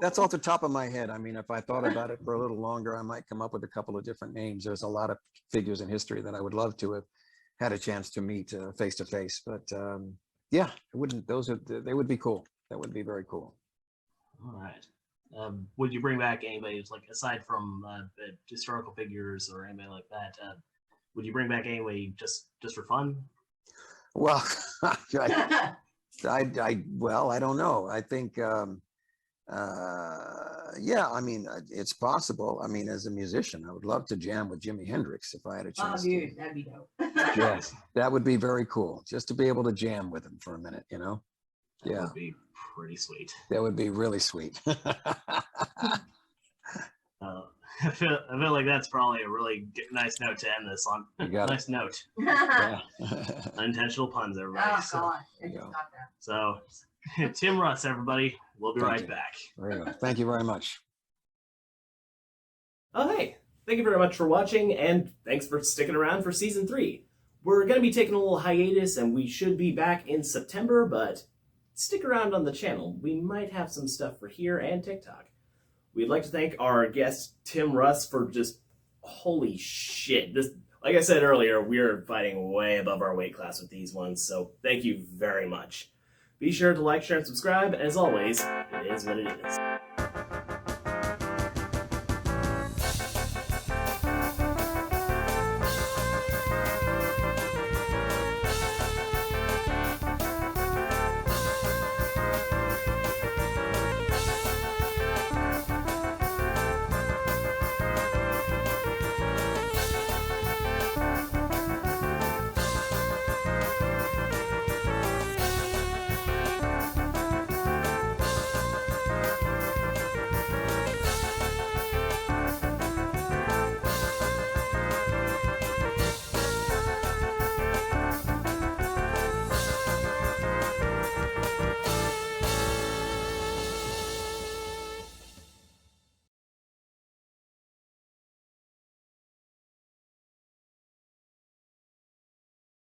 That's off the top of my head. I mean, if I thought about it for a little longer, I might come up with a couple of different names. There's a lot of figures in history that I would love to have had a chance to meet face to face. But yeah, they would be cool. That would be very cool. All right. Would you bring back anybody who's like, aside from historical figures or anybody like that, would you bring back anybody just for fun? Well, I don't know. I think, yeah, I mean, it's possible. I mean, as a musician, I would love to jam with Jimi Hendrix if I had a chance. Oh, dude, that'd be dope. Yes, that would be very cool. Just to be able to jam with him for a minute, you know? That would be pretty sweet. That would be really sweet. I feel like that's probably a really nice note to end this on. Nice note. Yeah. Unintentional puns, everybody. Oh, God. So, Tim Russ, everybody. We'll be right back. Very good. Thank you very much. Oh, hey. Thank you very much for watching, and thanks for sticking around for Season 3. We're going to be taking a little hiatus, and we should be back in September, but stick around on the channel. We might have some stuff for here and TikTok. We'd like to thank our guest, Tim Russ, for just, holy shit. This, like I said earlier, we're fighting way above our weight class with these ones, so thank you very much. Be sure to like, share, and subscribe. As always, it is what it is.